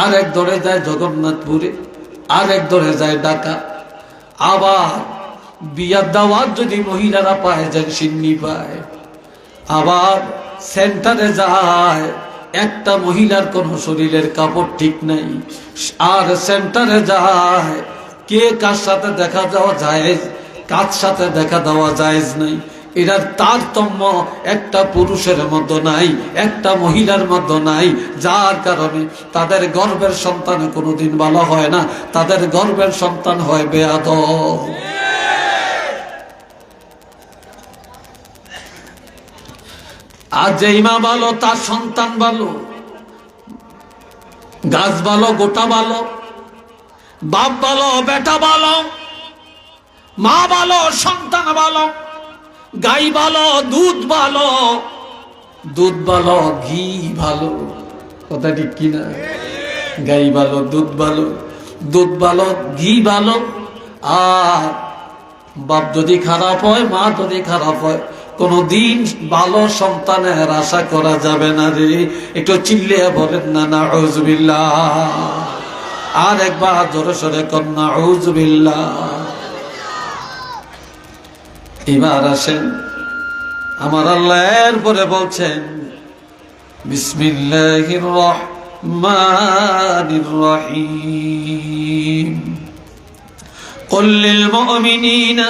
আরেক দলে যায় জগন্নাথপুরে, আরেক দলে যায় ঢাকা। আবার বিয়ার দাওয়াত যদি মহিলারা পায় যায় সিন্নি পায়। আবার সেন্টারে যায়, একটা মহিলার কোন শরীরের কাপড় ঠিক নাই, আর সেন্টারে যায় কে কার সাথে দেখা যাওয়া যায়, কার সাথে দেখা দেওয়া জায়েজ নাই। এটার তারতম্য একটা পুরুষের মধ্যে নাই, একটা মহিলার মধ্যে নাই। যার কারণে তাদের গর্ভের সন্তান কোনোদিন ভালো হয় না, তাদের গর্ভের সন্তান হয় বেয়াদব। আর যেই মা ভালো তার সন্তান ভালো, গাছ ভালো, গোটা ভালো, বাপ ভালো, বেটা ভালো, মা ভালো, সন্তান ভালো, গাই ভালো, দুধ ভালো, দুধ ভালো, ঘি ভালো। কথা ঠিক কিনা? গাই ভালো, দুধ ভালো, দুধ ভালো, ঘি ভালো। আর বাপ যদি খারাপ হয়, মা যদি খারাপ হয়, কোনদিন ভালো সন্তানের আশা করা যাবে না রে। একটু চিল্লিয়ে বলেন না নাউযুবিল্লাহ। আর একবার জোরে সোরে কন্যা আউযু বিল্লাহ। এবার আসেন আমার আল্লাহ এরপরে বলছেন বিসমিল্লাহির রহমানির রহিম কুল লিল মুমিনিনা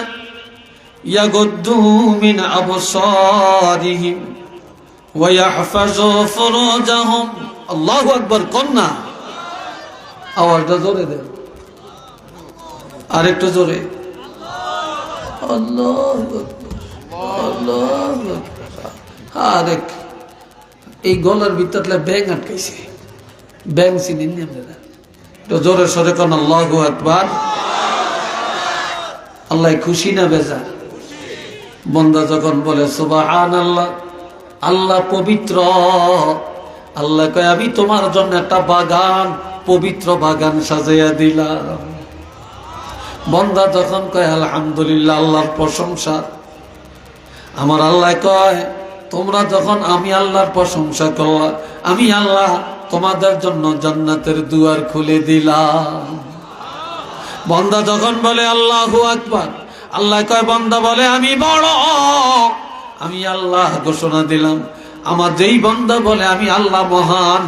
ইয়াগুদ্দু মিন আবসারিহিম ওয়া ইয়াহফাযু ফুরুজাহুম। আল্লাহু আকবার। কন্যা আওয়াজটা জোরে দেন, আরেকটু জোরে। আল্লাহু আকবার, আল্লাহু আকবার। আরেক এই গলার ভিতরে ব্যাং আটকাইছে, ব্যাং চিনেন না আপনারা? তো জোরে সরে কোন আল্লাহু আকবার। আল্লাহ খুশি না বেজার? বান্দা যখন বলে সুবহানাল্লাহ, আল্লাহ পবিত্র, আল্লাহ কয় আমি তোমার জন্য একটা বাগান, পবিত্র বাগান সাজাইয়া দিলাম। বান্দা যখন কয় আলহামদুলিল্লাহ, আল্লাহর প্রশংসা, আমার আল্লাহ কয় তোমরা যখন আমি আল্লাহর প্রশংসা করলা, আমি আল্লাহ তোমাদের জন্য জান্নাতের দুয়ার খুলে দিলাম। বান্দা যখন বলে আল্লাহু আকবার, আল্লাহ কয় বান্দা বলে আমি বড়, আমি আল্লাহ ঘোষণা দিলাম। আমার যেই বান্দা বলে আমি আল্লাহ মহান,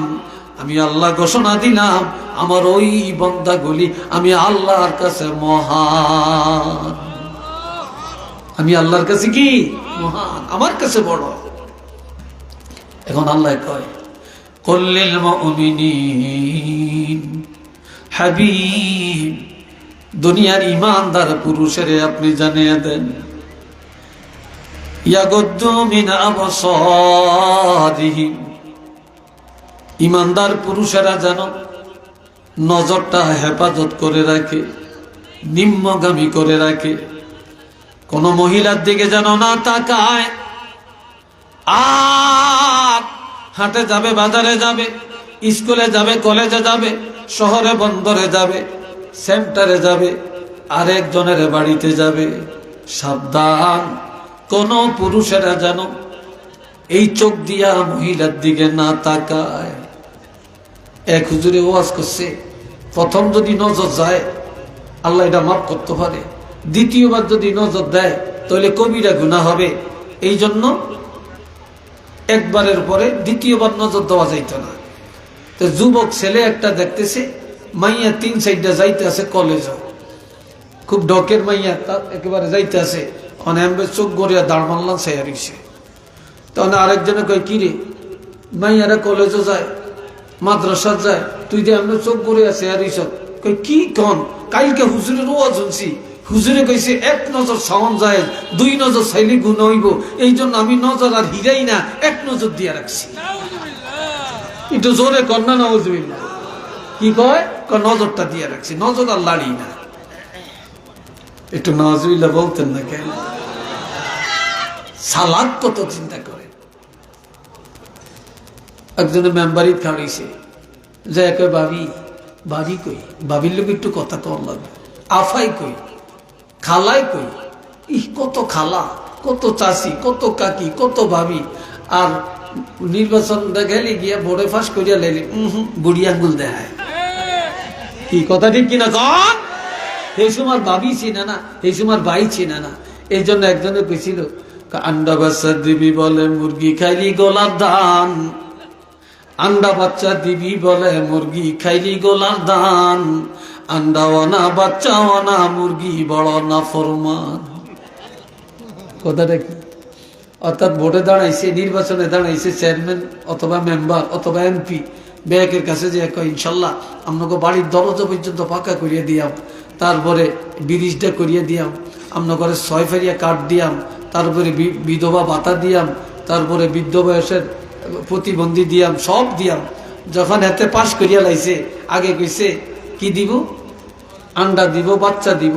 আমি আল্লাহ ঘোষণা দিলাম আমার ওই বান্দাগুলি আমি আল্লাহর কাছে মহান। আমি আল্লাহর কাছে কি মহান, আমার কাছে বড়। এখন আল্লাহ কয় কুল লিল মুমিনিন, হাবিব দুনিয়ার ইমানদার পুরুষের আপনি জানিয়ে দেন ইয়াগুদ্দু মিন আবসারিহিম, ইমানদার পুরুষেরা যেন নজরটা হেফাজত করে রাখে, নিম্নগামী করে রাখে, কোন মহিলার দিকে যেন না তাকায়। আর হাটে যাবে, বাজারে যাবে, স্কুলে যাবে, কলেজে যাবে, শহরে বন্দরে যাবে, সেন্টারে যাবে, আরেকজনের বাড়িতে যাবে, সাবধান কোন পুরুষেরা যেন এই চোখ দিয়া মহিলার দিকে না তাকায়। এক হুজুরে ওয়াজ করছে, প্রথম যদি নজর যায় আল্লাহ এটা মাফ করতে পারে, দ্বিতীয়বার যদি নজর দেয় তাহলে কবিরা গুনাহ হবে। এই জন্য একবারের পরে দ্বিতীয়বার নজর দেওয়া যাইত না। তো যুবক ছেলে একটা দেখতেছে, মাইয়া 3 সাইডে যাইতে আছে কলেজ, খুব ডকের মাইয়া, তার একেবারে যাইতে আছে, অনেক চোখ গড়িয়া দাঁড় মারলাম সেয়ারিছে। তখন আরেকজনে কয় কিরে মাইয়ারা কলেজও যায়, মাদ্রাসা যায়, তুই যে আমরা চোখ গড়িয়া সেয়ারিছ, কই কি কন কালকে হুজুরের ওয়াজ শুনছি, হুজুরে কইছে 1 নজর সাওন যায়, 2 নজর চাইলে গুণ হইব, এই জন্য আমি নজর আর হিরাই না, 1 নজর দিয়া রাখছি। একটু জোরে কন্যা নাউজুবিল্লাহ। কি কয়? নজরটা দিয়ে রাখছি, নজর আর লাড়ি না। একটু নাউজুবিল্লাহ বলতেন না কেন? সালাদ কত চিন্তা করে। একজনে মেম্বারি খাড়িয়েছে, যে কয় ভাবি, ভাবি কই, ভাবির লোক একটু কথা কম লাগবে, আফাই কই, খালাই কই, কত খালা, কত চাষি, কত কাকি, কত ভাবি। আর নির্বাচন গেলে গিয়া বোর্ডে ফাঁস করিয়া লেলি বুড়ি আঙ্গুল দেখায়। কি কথা ঠিক কিনা কন? এই সময় ভাবি চিনে না, এই সময় ভাই চিনে না। এই জন্য একজনে কইছিল আন্ডা বাচ্চা দিবি বলে মুরগি খাইলি গলার দান, আন্ডা বাচ্চা দিবি বলে মুরগি খাইলি গলার দান, আন্ডাওয়ানা বাচ্চাওয়ানা মুরগি বড় না ফরমান। কথাটা কি? অর্থাৎ ভোটে দাঁড়াইছে, নির্বাচনে দাঁড়াইছে চেয়ারম্যান অথবা মেম্বার অথবা এমপি, ব্যাংকের কাছে যে ইনশাল্লাহ আপনাকে বাড়ির দরজা পর্যন্ত পাকা করিয়ে দিয়াম, তারপরে ব্রিজটা করিয়ে দিয়াম, আপনার 6 ফেরিয়া কার্ড দিয়াম, তারপরে বিধবা ভাতা দিয়াম, তারপরে বৃদ্ধ বয়সের প্রতিবন্ধী দিয়াম, সব দিয়াম। যখন এতে পাশ করিয়া লাইছে, আগে কইছে কি দিব? আন্ডা দিব, বাচ্চা দিব।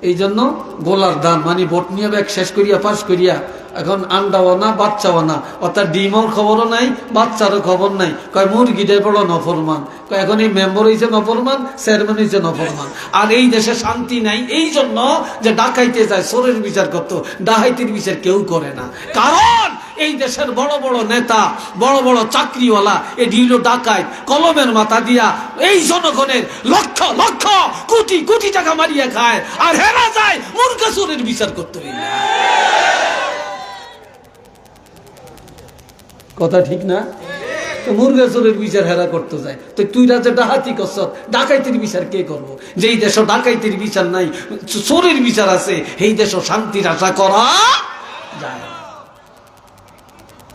এই জন্য গোলার দান মানে ভোট নিয়ে ব্যাগ শেষ করিয়া পাশ করিয়া এখন আন্ডাও না বাচ্চাও না, অর্থাৎ ডিমর খবরও নাই, বাচ্চারও খবর নাই। কয় মুরগিটাই বড় নফরমান। কয় এখন এই মেম্বার হয়েছে নফরমান, চেয়ারম্যান হয়েছে নফরমান। আর এই দেশে শান্তি নাই, এই জন্য যে ডাকাইতে যায় চোরের বিচার করতো, ডাকাইতির বিচার কেউ করে না। কারণ এই দেশের বড় বড় নেতা, বড় বড় চাকরিওয়ালা, এ ঢিল ডাকায় কলমের মাথা দিয়া এই জনগণের লক্ষ লক্ষ কোটি কোটি টাকা মারিয়া খায়, আর হেরা যায় মুরগা চোরের বিচার করতে হইলে। কথা ঠিক না? মুরগা চোরের বিচার হেরা করতে যায়, তো তুই রাজা ডাকাতি করছ, ডাকাইতির বিচার কে করবো? যেই দেশ ডাকাইতির বিচার নাই, চোরের বিচার আছে, এই দেশ শান্তির আশা করা যায়।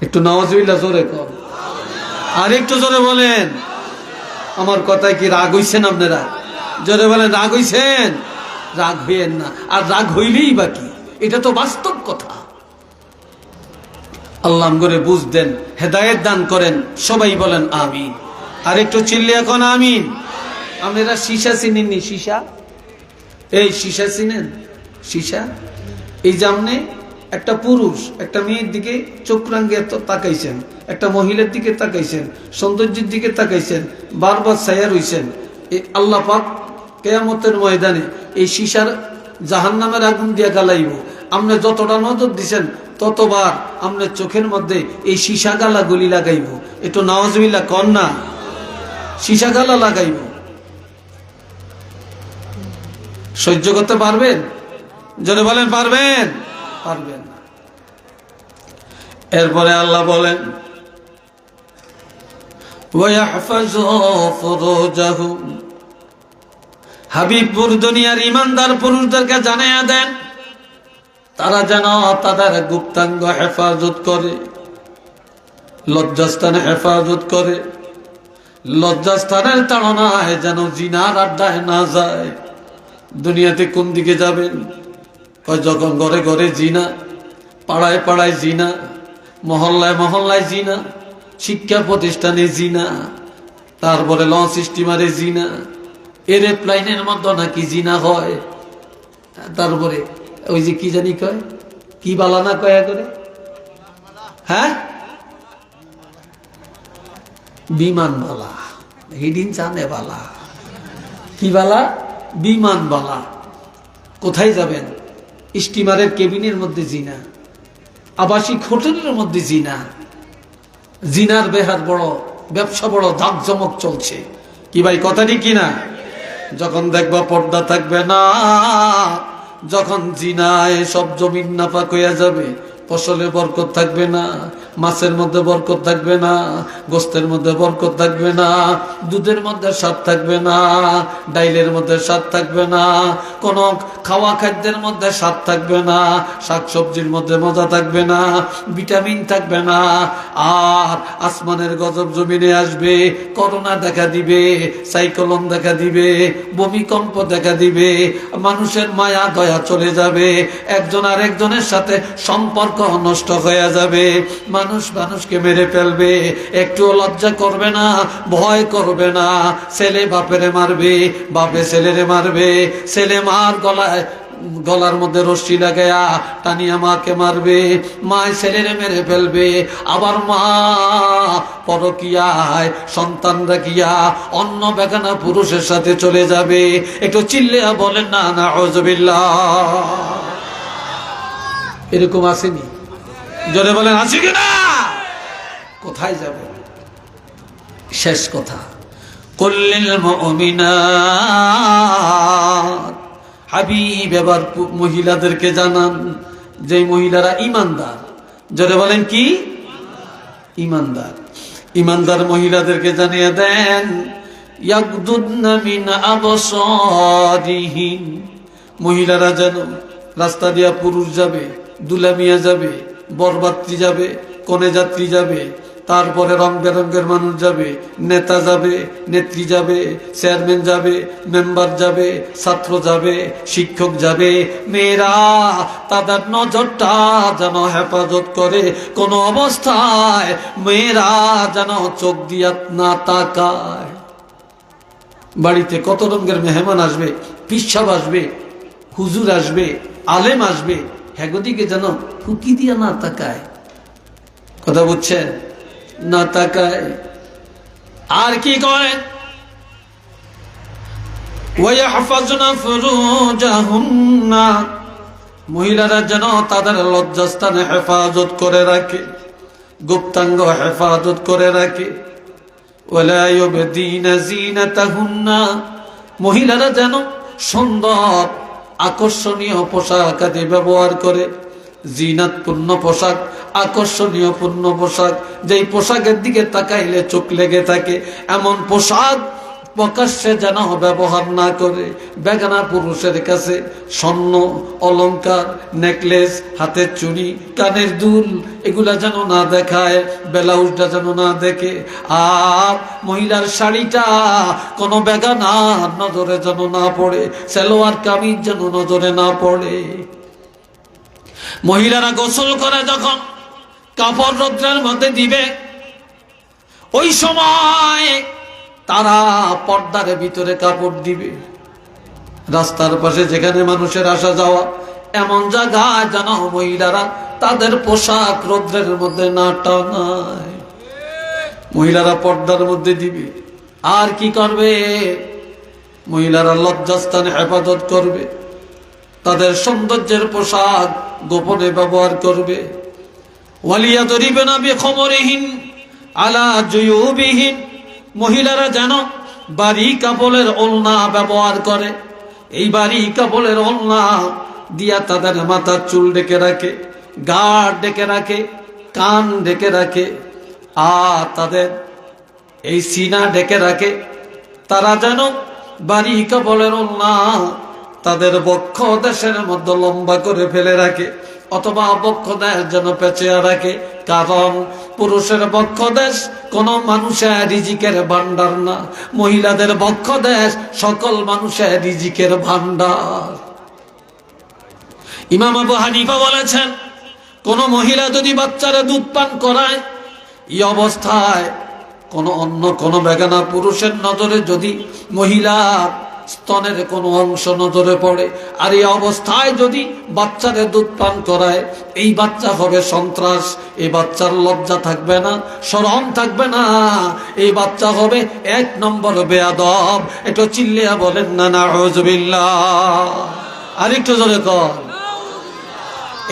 একটু নাউজুবিল্লাহ জোরে কর, আর একটু জোরে বলেন। আমার কথায় কি রাগ হইছেন আপনারা? জোরে বলেন, রাগ হইছেন? রাগ হইয়েন না, আর রাগ হইলেই বাকি, এটা তো বাস্তব কথা। আল্লাহ করে বুঝ দেন, হেদায়েত দান করেন, সবাই বলেন আমিন। আর একটু চিল্লে এখন আমিন। আপনারা সীসা চিনেননি? সীসা, এই সীসা চিনেন? সীসা, এই জামনে একটা পুরুষ একটা মেয়ের দিকে চোখ রাঙ্গে তাকাইছেন, একটা মহিলার দিকে তাকাইছেন, সৌন্দর্যের দিকে তাকাইছেন, বারবার ছায়া রইছেন। আল্লাহ পাক কিয়ামতের ময়দানে এই সীসার জাহান্নামের আগুন দিয়া জ্বালাইব। আপনি যতটা নজর দিছেন ততবার আপনার চোখের মধ্যে এই সীসা গালা গুলি লাগাইব। একটু নাউজুবিল্লাহ কর না, সীসা গালা লাগাইব। সহ্য করতে পারবেন? যদি বলেন পারবেন? পারবেন না। এরপরে আল্লাহ বলেন ওয়াহফাযু ফুরুজাহুম, হাবিবপুর দুনিয়ার ইমানদার পুরুষদেরকে জানিয়ে দেন তারা যেন তাদের গুপ্তাঙ্গ হেফাজত করে, লজ্জাস্থানে হেফাজত করে, লজ্জাস্থানের তাড়নায় যেন জিনার আড্ডায় না যায়। দুনিয়াতে কোন দিকে যাবেন? যখন ঘরে ঘরে জিনা, পাড়ায় পাড়ায় জিনা, মহল্লায় মহল্লায় জিনা, শিক্ষা প্রতিষ্ঠানে জিনা, তারপরে লঞ্চ স্টিমারে জিনা, এরোপ্লেনের মধ্যে নাকি জিনা হয়, তারপরে ওই যে কি জানি কয়, কি বালা না কয়া করে, হ্যাঁ বিমান বালা, হিডিন চানে বালা, কি বালা? বিমান বালা। কোথায় যাবেন? স্টিমারের কেবিনের মধ্যে জিনা, আবাসিক হোটেলের মধ্যে জিনা, জিনার বেহার বড় ব্যবসা, বড় জাঁকজমক চলছে। কি ভাই কথাটি কিনা? যখন দেখবা পর্দা থাকবে না, যখন জিনায় সব জমিন নাপাক হইয়া যাবে, ফসলের বরকত থাকবে না, মাছের মধ্যে বরকত থাকবে না, গোস্তের মধ্যে বরকত থাকবে না, দুধের মধ্যে স্বাদ থাকবে না, ডাইলের মধ্যে স্বাদ থাকবে না, কোন খাওয়া খাদ্যের মধ্যে স্বাদ থাকবে না, শাকসবজির মধ্যে মজা থাকবে না, ভিটামিন থাকবে না, আর আসমানের গজব জমিনে আসবে, করোনা দেখা দিবে, সাইক্লোন দেখা দিবে, ভূমিকম্প দেখা দিবে, মানুষের মায়া দয়া চলে যাবে, একজন আর একজনের সাথে সম্পর্ক নষ্ট হয়ে যাবে, মানুষ মানুষকে মেরে ফেলবে, একটু লজ্জা করবে না, ভয় করবে না, ছেলে বাপেরে মারবে, বাপে ছেলেরে মারবে, ছেলে মার গলার মধ্যে রশ্মি লাগায়া টানিয়া মাকে মারবে, মা ছেলেরে মেরে ফেলবে, আবার মা পরকিয়ায় সন্তান রাখিয়া অন্য বেগানা পুরুষের সাথে চলে যাবে। একটু চিল্লিয়া বলেন না নাউযুবিল্লাহ। এরকম আসেনি? জোরে বলেন আছে কিনা? কোথায় যাবে? শেষ কথা, কুল্লিল মুমিনাত, হাবিব এবার মহিলাদেরকে জানান, যে মহিলারা ইমানদার। জোরে বলেন কি? ইমানদার। ইমানদার মহিলাদেরকে জানিয়ে দেন ইয়াগদুদনা মিন আবসারিহিন, মহিলারা যেন রাস্তা দিয়া পুরুষ যাবে, দুলামিয়া যাবে, বরযাত্রী যাবে, কনে যাত্রী যাবে, তারপরে রং বেরঙ্গের মানুষ যাবে, নেতা যাবে, নেত্রী যাবে, চেয়ারম্যান যাবে, মেম্বার যাবে, ছাত্র যাবে, শিক্ষক যাবে, মেয়েরা তাদের নজরটা যেন হেফাজত করে, কোন অবস্থায় মেয়েরা যেন চোখ দিয়া না তাকায়। বাড়িতে কত রঙের মেহমান আসবে, পিসাব আসবে, হুজুর আসবে, আলেম আসবে, হেগদিকে যেন ফুকি দিয়া না তাকায়। কথা বুঝছেন? না তাকায়। আর কি করে? ওয়াহফাজনা ফুরুজাহুন্না, মহিলারা যেন তাদের লজ্জাস্থানে হেফাজত করে রাখে। গুপ্তাঙ্গ হেফাজত করে রাখে। ওয়ালা ইউবদিনা যিনাতাহুন্না, মহিলারা যেন সুন্দর আকর্ষণীয় পোশাক আদি ব্যবহার করে। জিনাতপূর্ণ পোশাক, আকর্ষণীয় পূর্ণ পোশাক, যেই পোশাকের দিকে তাকাইলে চোখ লেগে থাকে, এমন পোশাক প্রকাশ্যে যেন ব্যবহার না করে। বেগানা পুরুষের কাছে স্বর্ণ অলংকার, নেকলেস, হাতের চুড়ি, কানের দুল, এগুলা যেন না দেখায়, ব্লাউজটা যেন না দেখে। আর মহিলার শাড়িটা কোনো বেগানার নজরে যেন না পড়ে, সালোয়ার কামিজ যেন নজরে না পড়ে। মহিলারা গোসল করে যখন কাপড় রৌদ্রের মধ্যে দিবে, ওই সময় তারা পর্দার ভিতরে কাপড় দিবে। রাস্তার পাশে যেখানে মানুষের আসা যাওয়া, এমন জায়গায় যেন মহিলারা তাদের পোশাক রৌদ্রের মধ্যে না টানায়। মহিলারা পর্দার মধ্যে দিবে। আর কি করবে? মহিলারা লজ্জাস্থানে হেফাজত করবে, তাদের সৌন্দর্যের পোশাক গোপনে ব্যবহার করবে। ওয়ালিয়াদরিবনা বিখমরিহিন আলা জুয়ুবিহিন, মহিলারা যেন বাড়ি কাপড়ের ওড়না ব্যবহার করে। এই বাড়ি কাপড়ের ওড়না দিয়া তাদের মাথার চুল ঢেকে রাখে, গাঢ় ঢেকে রাখে, কান ঢেকে রাখে, আর তাদের এই সিনা ঢেকে রাখে। তারা যেন বাড়ি কাপড়ের ওড়না তাদের বক্ষ দেশের মধ্যে লম্বা করে ফেলে রাখে, অথবা বক্ষ দেশ যেন পেঁচিয়ে রাখে। কারণ পুরুষের বক্ষ দেশ কোন মানুষের রিজিকের ভান্ডার না, মহিলাদের বক্ষ দেশ সকল মানুষের রিজিকের ভান্ডার। ইমাম আবু হানিফা বলেছেন, কোন মহিলা যদি বাচ্চারা দুধ পান করায়, এই অবস্থায় অন্য কোন বেগানা পুরুষের নজরে যদি মহিলার স্তনের কোনো অংশ নজরে পড়ে, আর এই অবস্থায় যদি বাচ্চাদের দুধ পান করায়, এই বাচ্চা হবে সন্ত্রাস। এই বাচ্চার লজ্জা থাকবে না, শরম থাকবে না, এই বাচ্চা হবে 1 নম্বর বেয়াদব। একটু চিল্লিয়া বলেন না নাউযুবিল্লাহ। আর একটু জোরে কর।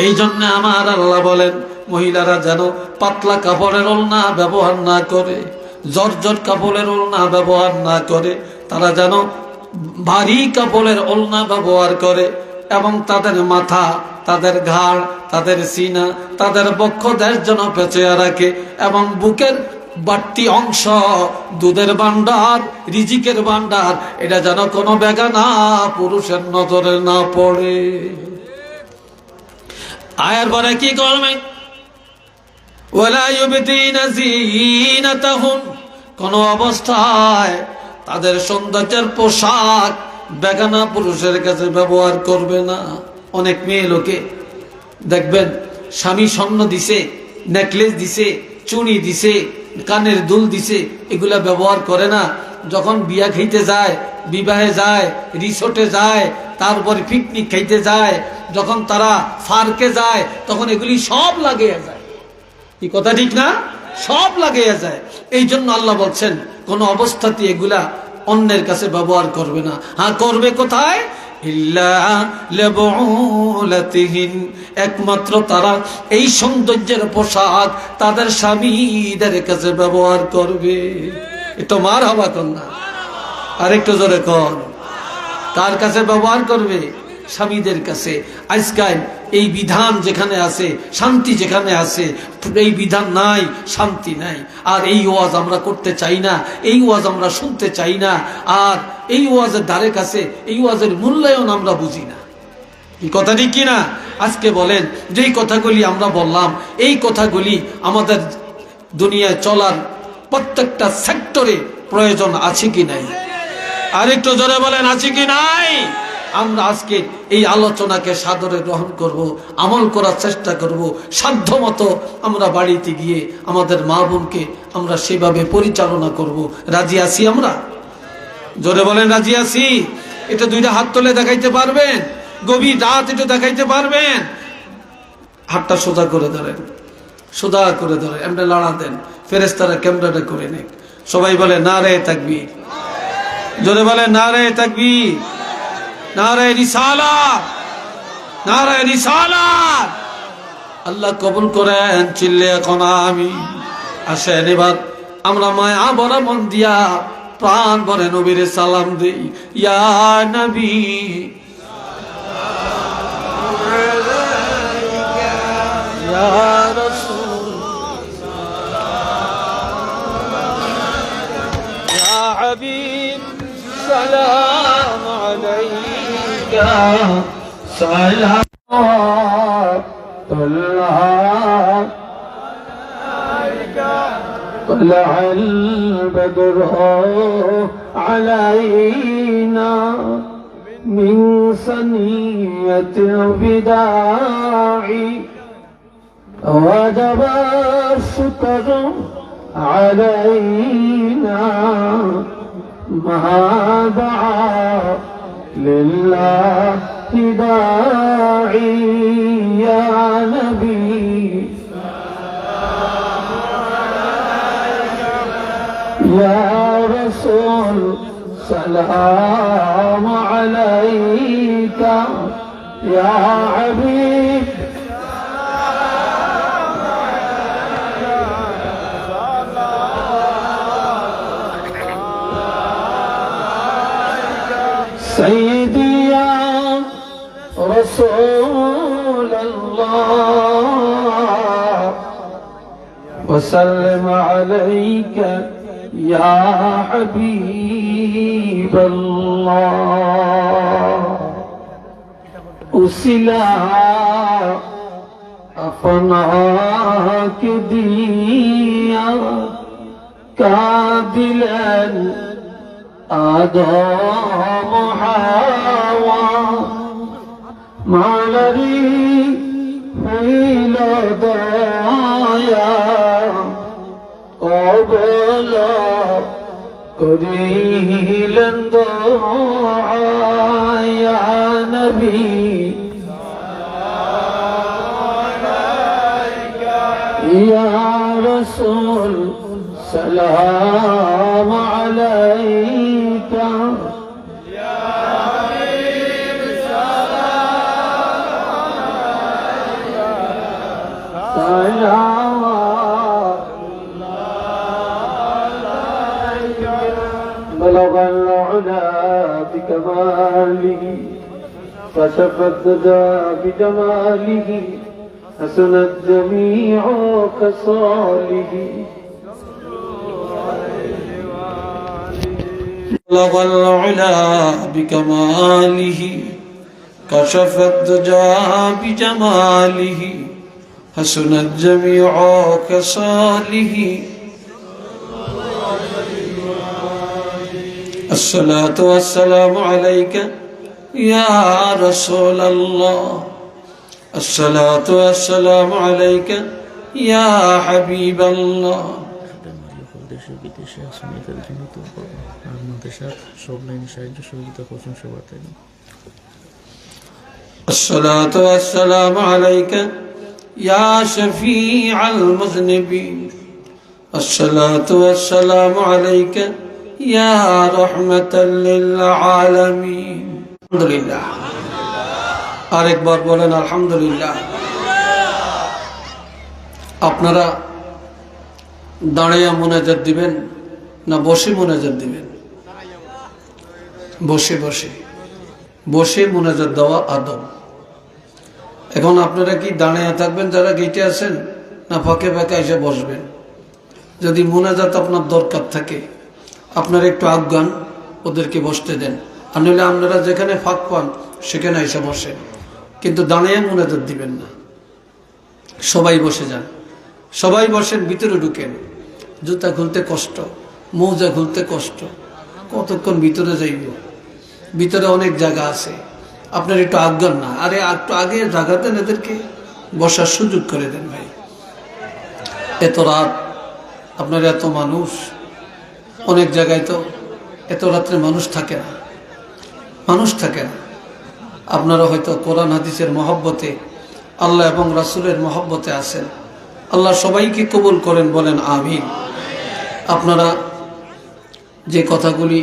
এই জন্য আমার আল্লাহ বলেন, মহিলারা যেন পাতলা কাপড়ের ওড়না ব্যবহার না করে, জর্জর কাপড়ের ওড়না ব্যবহার না করে, তারা যেন ভারী কাপড়ের ওড়না ব্যবহার করে, এবং তাদের মাথা, তাদের ঘাড়, তাদের সিনা, তাদের বক্ষ দেশ যেন পেঁচিয়ে রাখে, এবং বুকের বাড়তি অংশ দুধের ভান্ডার, রিজিকের ভান্ডার, এটা যেন কোনো বেগানা পুরুষের নজরে না পড়ে। আয়ার পরে কি করবে? ওয়ালা ইউবদিনা যিনাতাহুন, কোন অবস্থায় তাদের সৌন্দর্যের পোশাক বেগানা পুরুষের কাছে ব্যবহার করবে না। অনেক মেয়ে লোকে দেখবেন স্বামী স্বর্ণ দিছে, নেকলেস দিছে, চুড়ি দিছে, কানের দুল দিছে, এগুলা ব্যবহার করে না। যখন বিয়া খাইতে যায়, বিবাহে যায়, রিসোর্টে যায়, তারপরে পিকনিক খাইতে যায়, যখন তারা পার্কে যায়, তখন এগুলি সব লাগিয়ে যায়। কি কথা ঠিক না? সব লাগিয়ে যায়। এই জন্য আল্লাহ বলছেন, কোন অবস্থাতে এগুলা অন্যের কাছে ব্যবহার করবে না। হ্যাঁ, করবে কোথায়? ইল্লা লিবুলাতিহিন, একমাত্র তারা এই সৌন্দর্যের পোশাক তাদের স্বামীদের কাছে ব্যবহার করবে। এটা মারহাবা কন্যা। আরেকটু জোরে কর। কার কাছে ব্যবহার করবে? স্বামীদের কাছে। আজকাল এই বিধান যেখানে আছে, শান্তি যেখানে আছে, এই বিধান নাই, শান্তি নাই। আর এই ওয়াজ আমরা করতে চাই না, এই ওয়াজ আমরা শুনতে চাই না। আর এই ওয়াজের ধারে কাছে এই ওয়াজের মূল্যায়ন আমরা বুঝি না। এই কথা ঠিক কিনা? আজকে বলেন, যেই কথাগুলি আমরা বললাম, এই কথাগুলি আমাদের দুনিয়ায় চলার প্রত্যেকটা সেক্টরে প্রয়োজন আছে কি নাই? আরেকটু জোরে বলেন, আছে কি নাই? আমরা আজকে এই আলোচনাকে সাদরে গ্রহণ করব, আমল করার চেষ্টা করব, সাধ্যমতো আমরা বাড়িতে গিয়ে আমাদের মা বোনকে আমরা সেভাবে পরিচালনা করব। রাজি আছি আমরা? জোরে বলেন, রাজি আছি? এটা 2টা হাত তুলে দেখাইতে পারবেন? গভীর রাত এটা দেখাইতে পারবেন? হাতটা সোজা করে ধরেন, সোজা করে ধরেন, এমনি লড়া দেন, ফেরেশতারা ক্যামেরাটা করে নেন। সবাই বলে নারে তাকবীর। জোরে বলে নারে তাকবীর, নারে রিসালাত, নারে রিসালাত। আল্লাহ কবুল করেন। চিল্লে এখন আমি আসেন এবার আমরা মায়া ভরা মন দিয়া প্রাণ ভরে নবীরে সালাম দেই। ইয়া নবী ইয়া রাসূল ইয়া হাবিব সালাম আলাইকা সালাম طلع البدر علينا من ثنية الوداع وجب الشكر علينا ما دعا لله داعي يا نبي يا رسول سلام عليك يا حبيب سيدي يا رسول الله وسلم عليك يا حبيب الله उसिला अपना के दिया कादिलन आदम हावा मालरी हुई दाया قبلا قليلا دعاء يا نبي يا رسول سلام عليك يا حبيب سلام بلغ العلا بكماله كشف الدجى بجماله حسنت جميع خصاله بلغ العلا بكماله كشف الدجى بجماله حسنت جميع خصاله الصلاة والسلام عليك يا رسول الله الصلاة والسلام عليك يا حبيب الله দেশে বিদেশে শ্রমিকদের জন্য তো আমাদের সাথে সব লাইনে সাহায্য সহযোগিতা করছেন সবার তাই الصلاة والسلام عليك يا شفيع المذنبين الصلاة والسلام عليك يا رحمة للعالمين الحمد لله আরেকবার বলেন আলহামদুলিল্লাহ। আপনারা দাঁড়িয়ে মোনাজাত দিবেন না বসে মোনাজাত দিবেন? বসে বসে বসে মোনাজাত দেওয়া আদব। এখন আপনারা কি দাঁড়িয়ে থাকবেন যারা গেটে আছেন, না ফাঁকে ফাঁকে এসে বসবেন? যদি মোনাজাত আপনার দরকার থাকে আপনারা একটু আজ্ঞান ওদেরকে বসতে দেন, আর নইলে আপনারা যেখানে ফাঁক পান সেখানে এসে বসেন, কিন্তু দাঁড়িয়ে মোনাজাত দিবেন না। সবাই বসে যান, সবাই বসেন, ভিতরে ঢুকেন। জুতা খুলতে কষ্ট, মৌজা খুলতে কষ্ট, কতক্ষণ ভিতরে যাইব? ভিতরে অনেক জায়গা আছে, আপনার একটু আজ্ঞান না, আরে একটু আগে জায়গা দেন, এদেরকে বসার সুযোগ করে দেন ভাই। এত রাত, আপনার এত মানুষ, অনেক জায়গায় তো এত রাত্রে মানুষ থাকে না, মানুষ থাকে না। আপনারা হয়তো কোরআন হাদিসের মহব্বতে, আল্লাহ এবং রাসূলের মহব্বতে আছেন। আল্লাহ সবাইকে কবুল করেন, বলেন আমিন। আপনারা যে কথাগুলি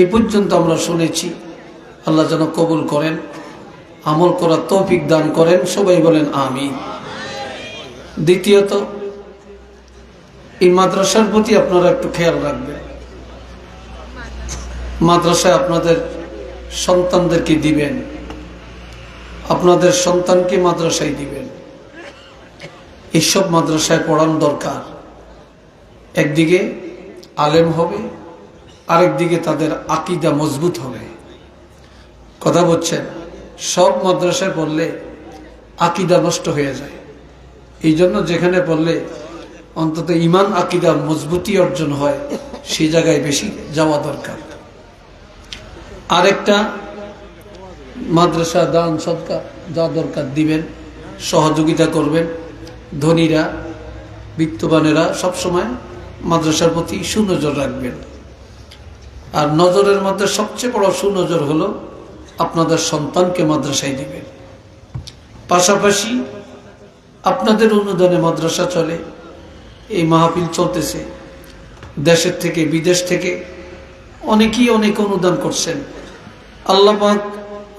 এই পর্যন্ত আমরা শুনেছি, আল্লাহ যেন কবুল করেন, আমল করার তৌফিক দান করেন, সবাই বলেন আমিন। দ্বিতীয়ত এই মাদ্রাসার প্রতি আপনারা একটু খেয়াল রাখবেন। মাদ্রাসায় আপনাদের সন্তানদেরকে দিবেন, আপনাদের সন্তানকে মাদ্রাসায় দিবেন। এইসব মাদ্রাসায় পড়ানো দরকার। একদিকে আলেম হবে, আরেকদিকে তাদের আকীদা মজবুত হবে। কথা বলছেন? সব মাদ্রাসায় পড়লে আকীদা নষ্ট হয়ে যায়। এই জন্য যেখানে পড়লে অন্তত ঈমান আকীদা মজবুতি অর্জন হয় সেই জায়গায় বেশি যাওয়া দরকার। আরেকটা, মাদ্রাসা দান সদকা যা দরকার দিবেন, সহযোগিতা করবেন। ধনীরা, বিত্তবানেরা সবসময় মাদ্রাসার প্রতি সুনজর রাখবেন। আর নজরের মধ্যে সবচেয়ে বড় সুনজর হলো আপনাদের সন্তানকে মাদ্রাসায় দিবেন। পাশাপাশি আপনাদের অনুদানে মাদ্রাসা চলে, এই মাহফিল চলতেছে, দেশের থেকে বিদেশ থেকে অনেকেই অনেক অনুদান করছেন। আল্লাহ পাক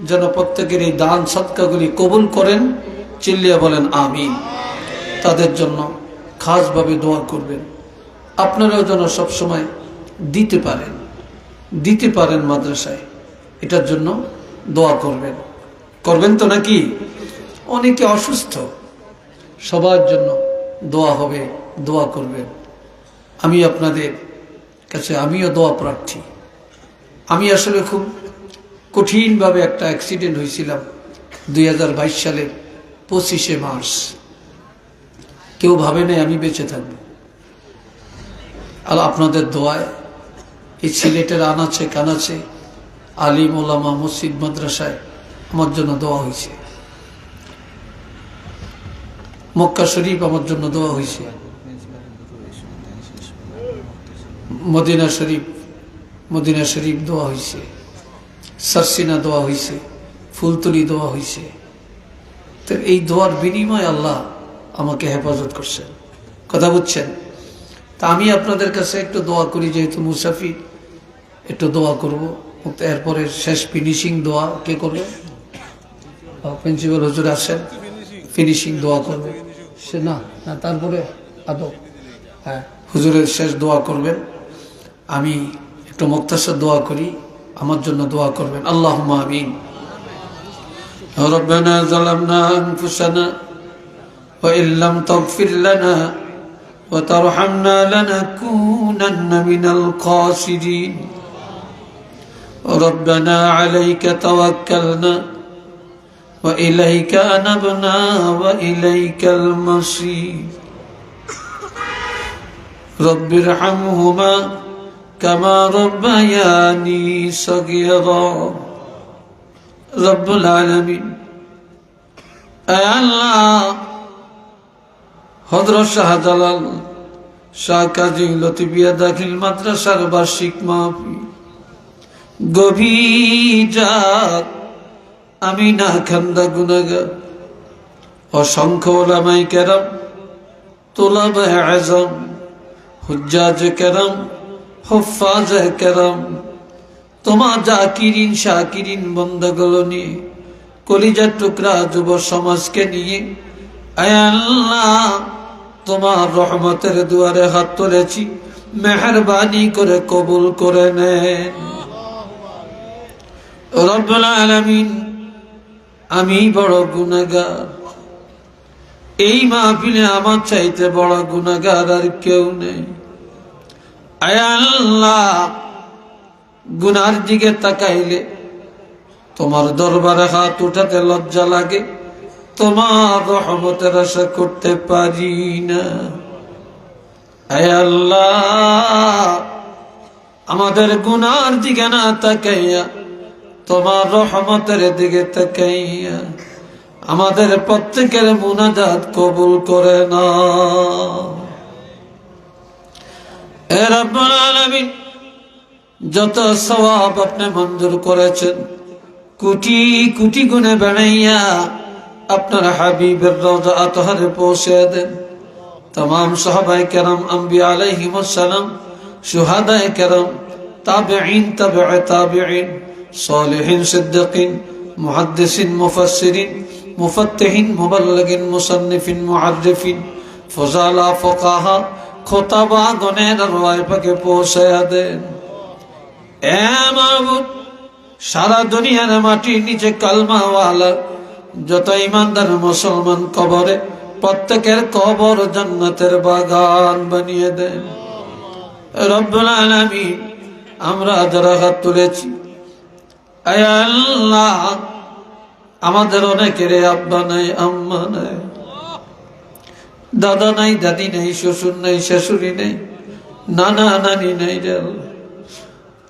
যেন প্রত্যেকের এই দান সদকাগুলি কবুল করেন, চিল্লিয়া বলেন আমিন। তাদের জন্য খাসভাবে দোয়া করবেন। আপনারাও যেন সবসময় দিতে পারেন মাদ্রাসায়, এটার জন্য দোয়া করবেন। করবেন তো নাকি? অনেকে অসুস্থ, সবার জন্য দোয়া হবে, দোয়া করবেন। আমি আপনাদের কাছে আমিও দোয়া প্রার্থী। আমি আসলে খুব কঠিনভাবে একটা অ্যাক্সিডেন্ট হয়েছিলাম 2022 সালের 25শে মার্চ। কেউ ভাবে নাই আমি বেঁচে থাকব। আর আপনাদের দোয়ায় এই সিলেটের আনাচে কানাচে আলিম ওলামা মসজিদ মাদ্রাসায় আমার জন্য দোয়া হয়েছে। মক্কা শরীফ আমার জন্য দোয়া হয়েছে, মদিনা শরীফ দোয়া হয়েছে, সারসিনা দোয়া হয়েছে, ফুলতলি দোয়া হয়েছে। তো এই দোয়ার বিনিময়ে আল্লাহ আমাকে হেফাজত করছেন। কথা বুঝছেন? তা আমি আপনাদের কাছে একটু দোয়া করি, যেহেতু মুসাফির একটু দোয়া করব। এরপরে শেষ ফিনিশিং দোয়া কে করবে? প্রিন্সিপাল হুজুর আসেন, ফিনিশিং দোয়া করবে সে না, তারপরে আদব, হ্যাঁ হুজুরের শেষ দোয়া করবেন। আমি একটু মুক্তাসর দোয়া করি, আমার জন্য দোয়া করবেন। আল্লাহুম্মা আমিন। রব্বানা যালামনা আনফুসানা ওয়া ইল্লাম তাগফির লানা ওয়া তারহামনা লানাকুনান্না মিনাল খাসিরিন। রব্বানা আলাইকা তাওয়াক্কালনা ওয়া ইলাইকা আনাবনা ওয়া ইলাইকাল মাসির। রব্বিরহামহুমা কামা রব্বায়ানি সগীরা। রব্বুল আলামিন, আয় আল্লাহ, হযরত শাহজালাল শাহ কাজী লতিফিয়া দাখিল মাদ্রাসার বার্ষিক মাহফিল গভীর রাত, আমি না খান্দা গুনাহগার, অসংখ্য উলামায়ে কেরাম, তুলাবায়ে আযম, হুজ্জাজে কেরাম, হুফাজে কেরাম, তোমার জাকিরিন শাকিরিন বন্দাগুলো নিয়ে, কলিজার টুকরা যুব সমাজকে নিয়ে আয় আল্লাহ তোমার রহমতের দুয়ারে হাত তুলেছি, মেহেরবানি করে কবুল করে নেন। রব্বুল আলামিন, আমি বড় গুনাহগার, এই মাহফিলে আমার চাইতে বড় গুনাহগার আর কেউ নেই। আয় আল্লাহ, গুনার দিকে তাকাইলে তোমার দরবারে হাত উঠাতে লজ্জা লাগে, তোমার রহমতের আশা করতে পারি না। আয় আল্লাহ, আমাদের গুনার দিকে না তাকাইয়া তোমার রহমতের দিকে তাকাইয়া আমাদের প্রত্যেকের মুনাজাত কবুল করে নাও। এ রব্বুল আলামিন, যত সওয়াব আপনি মঞ্জুর করেছেন কোটি কোটি গুণে বাড়াইয়া আপনার হাবিবের রওজা আতহারে পৌঁছে দেন। तमाम সাহাবায়ে কেরাম, আম্বিয়া আলাইহিমুস সালাম, শুহাদায়ে কেরাম, তাবিঈন, তাবিঈ তাবিঈন, সালিহিন, সিদ্দিকিন, মুহাদ্দিসিন, মুফাসসিরিন, মুফাত্তিহিন, মুবাল্লিগিন, মুসান্নিফিন, মুআররিফিন, ফজালা ফোকাহা খোতাবা গণের রয় পাকে পৌঁছায়া দেন। এ মাবুদ, সারা দুনিয়ার মাটির নিচে কালমাওয়ালা যত ইমানদার মুসলমান কবরে, প্রত্যেকের কবর জান্নাতের বাগান বানিয়ে দেন। রব্বুল আলামিন, আমরা যারা হাত তুলেছি, আয় আল্লাহ, আমাদের অনেকের আব্বা নাই, আম্মা নাই, দাদা নাই, দাদি নাই, শ্বশুর নাই, শাশুড়ি নেই, নানা নানি নাই রে আল্লাহ।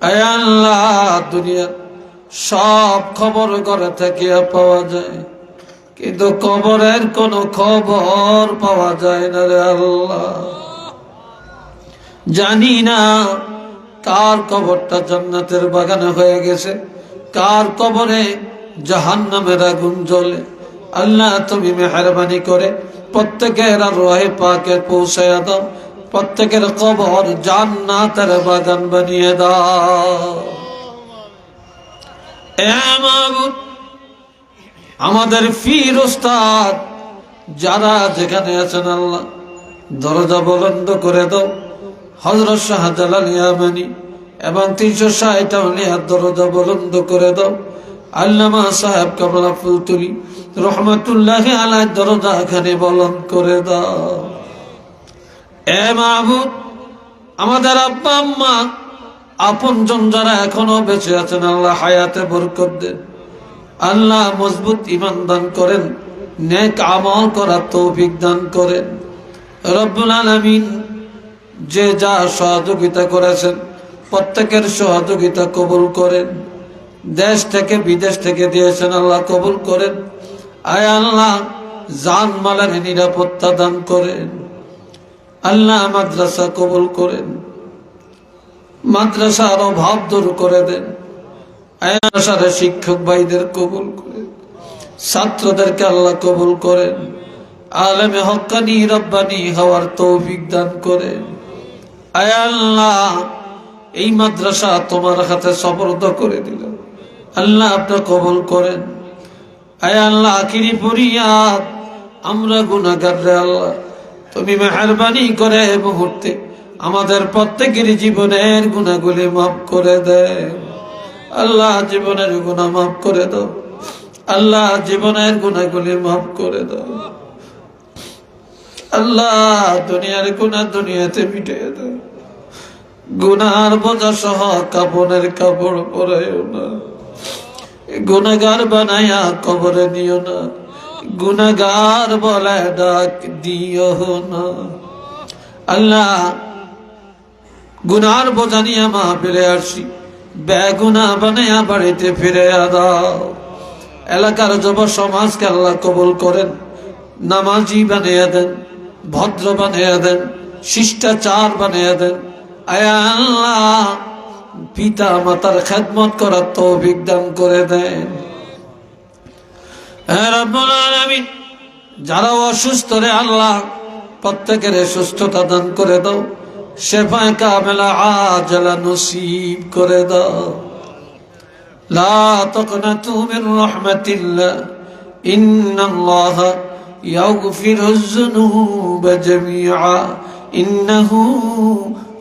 আয় আল্লাহ, দুনিয়ার সব খবর ঘরে থেকে পাওয়া যায়, কিন্তু কবরের কোনো খবর পাওয়া যায় না রে আল্লাহ। জানি না কার কবরটা জান্নাতের বাগানে হয়ে গেছে, কার কবরে জাহান্নামের আগুন জ্বলে। আল্লাহ, তুমি মেহেরবানি করে প্রত্যেকের রহে পাকে পৌঁছায়া দাও, প্রত্যেকের কবর জান্নাতের বাগান বানিয়ে দাও। এ মাবুদ, আমাদের পীর উস্তাদ যারা যেখানে আছেন আল্লাহ, দরজা বুলন্দ করে দাও। হযরত শাহজালাল ইয়ামানি এবং 360 আউলিয়ার দরজা বুলন্দ করে দাও। আল্লামা সাহেব কামলা ফুলতুলি রহমাতুল্লাহি আলাইহির দরজা এখানে বুলন্দ করে দাও। এ মাবুদ, আমাদের আব্বা আম্মা আপনজন যারা এখনো বেঁচে আছেন আল্লাহ, হায়াতে বরকত দেন। আল্লাহ, মজবুত ঈমান দান করেন, নেক আমল করার তৌফিক দান করেন। রব্বুল আলামিন, যে যা সহযোগিতা করেছেন প্রত্যেকের সহযোগিতা কবুল করেন। দেশ থেকে বিদেশ থেকে দিয়েছেন আল্লাহ, কবুল করেন। আয় আল্লাহ, জান মালের নিরাপত্তা দান করেন। আল্লাহ, মাদ্রাসা কবুল করেন, মাদ্রাসার অভাব দূর করে দেন। আয়াসার শিক্ষক ভাইদের কবুল করেন, ছাত্রদেরকে আল্লাহ কবুল করেন। আলেমে হক্কানি রব্বানি হওয়ার তৌফিক দান করেন। আয় আল্লাহ, এই মাদ্রাসা তোমার হাতে সুপর্দ করে দিল, আল্লাহ আপনি কবুল করেন। আয় আল্লাহ, আখিরি ফরিয়াদ, আমরা গুনাহগার রে আল্লাহ, তুমি মেহেরবানি করে এই মুহূর্তে আমাদের প্রত্যেকের জীবনের গুনাহগুলি মাফ করে দেন। আল্লাহ, জীবনের গুনাহ মাফ করে দাও। আল্লাহ, জীবনের গুনাহগুলি মাফ করে দাও। আল্লাহ, দুনিয়ার গুনাহ দুনিয়াতে মিটিয়ে দাও। গুনার বোঝা সহ কাপড়ের কাপড় পরাইও না, গুনাহগার বানায়া কবরে নিও না, গুনাহগার বলে ডাক দিও না। আল্লাহ, গুনার বোঝা নিয়ে মাহফিলে আসি, বেগুনা বানায়া বাড়িতে ফিরে দাও। এলাকার যুব সমাজকে আল্লাহ কবুল করেন, নামাজি বানিয়ে দেন, ভদ্র বানিয়ে দেন, শিষ্টাচার বানিয়ে দেন। আয় আল্লাহ, পিতা মাতার খেদমত করার তৌফিক দান করে দেন। হে রব্বুল আলামিন, যারা অসুস্থ রে আল্লাহ, প্রত্যেকের সুস্থতা দান করে দাও, শেফায়ে কামেলা আজলা নসিব করে দাও। লা তাকনাতু মির রাহমাতিল্লাহ, ইন্নাল্লাহ ইয়াগফিরুয যুনুবা জামিআ, ইন্নাহু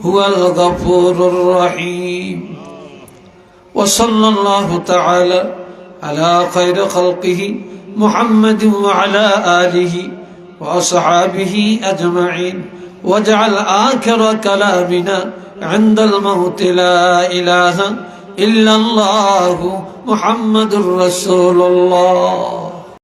হুয়াল গফুরুর রহিম। ওয়া সাল্লাল্লাহু তাআলা আলা খায়রি খালকিহি মুহাম্মাদিন ওয়া আলা আলিহি ওয়া আসহাবিহি আজমাইন। واجعل آخر كلامنا عند الموت لا إله إلا الله محمد رسول الله.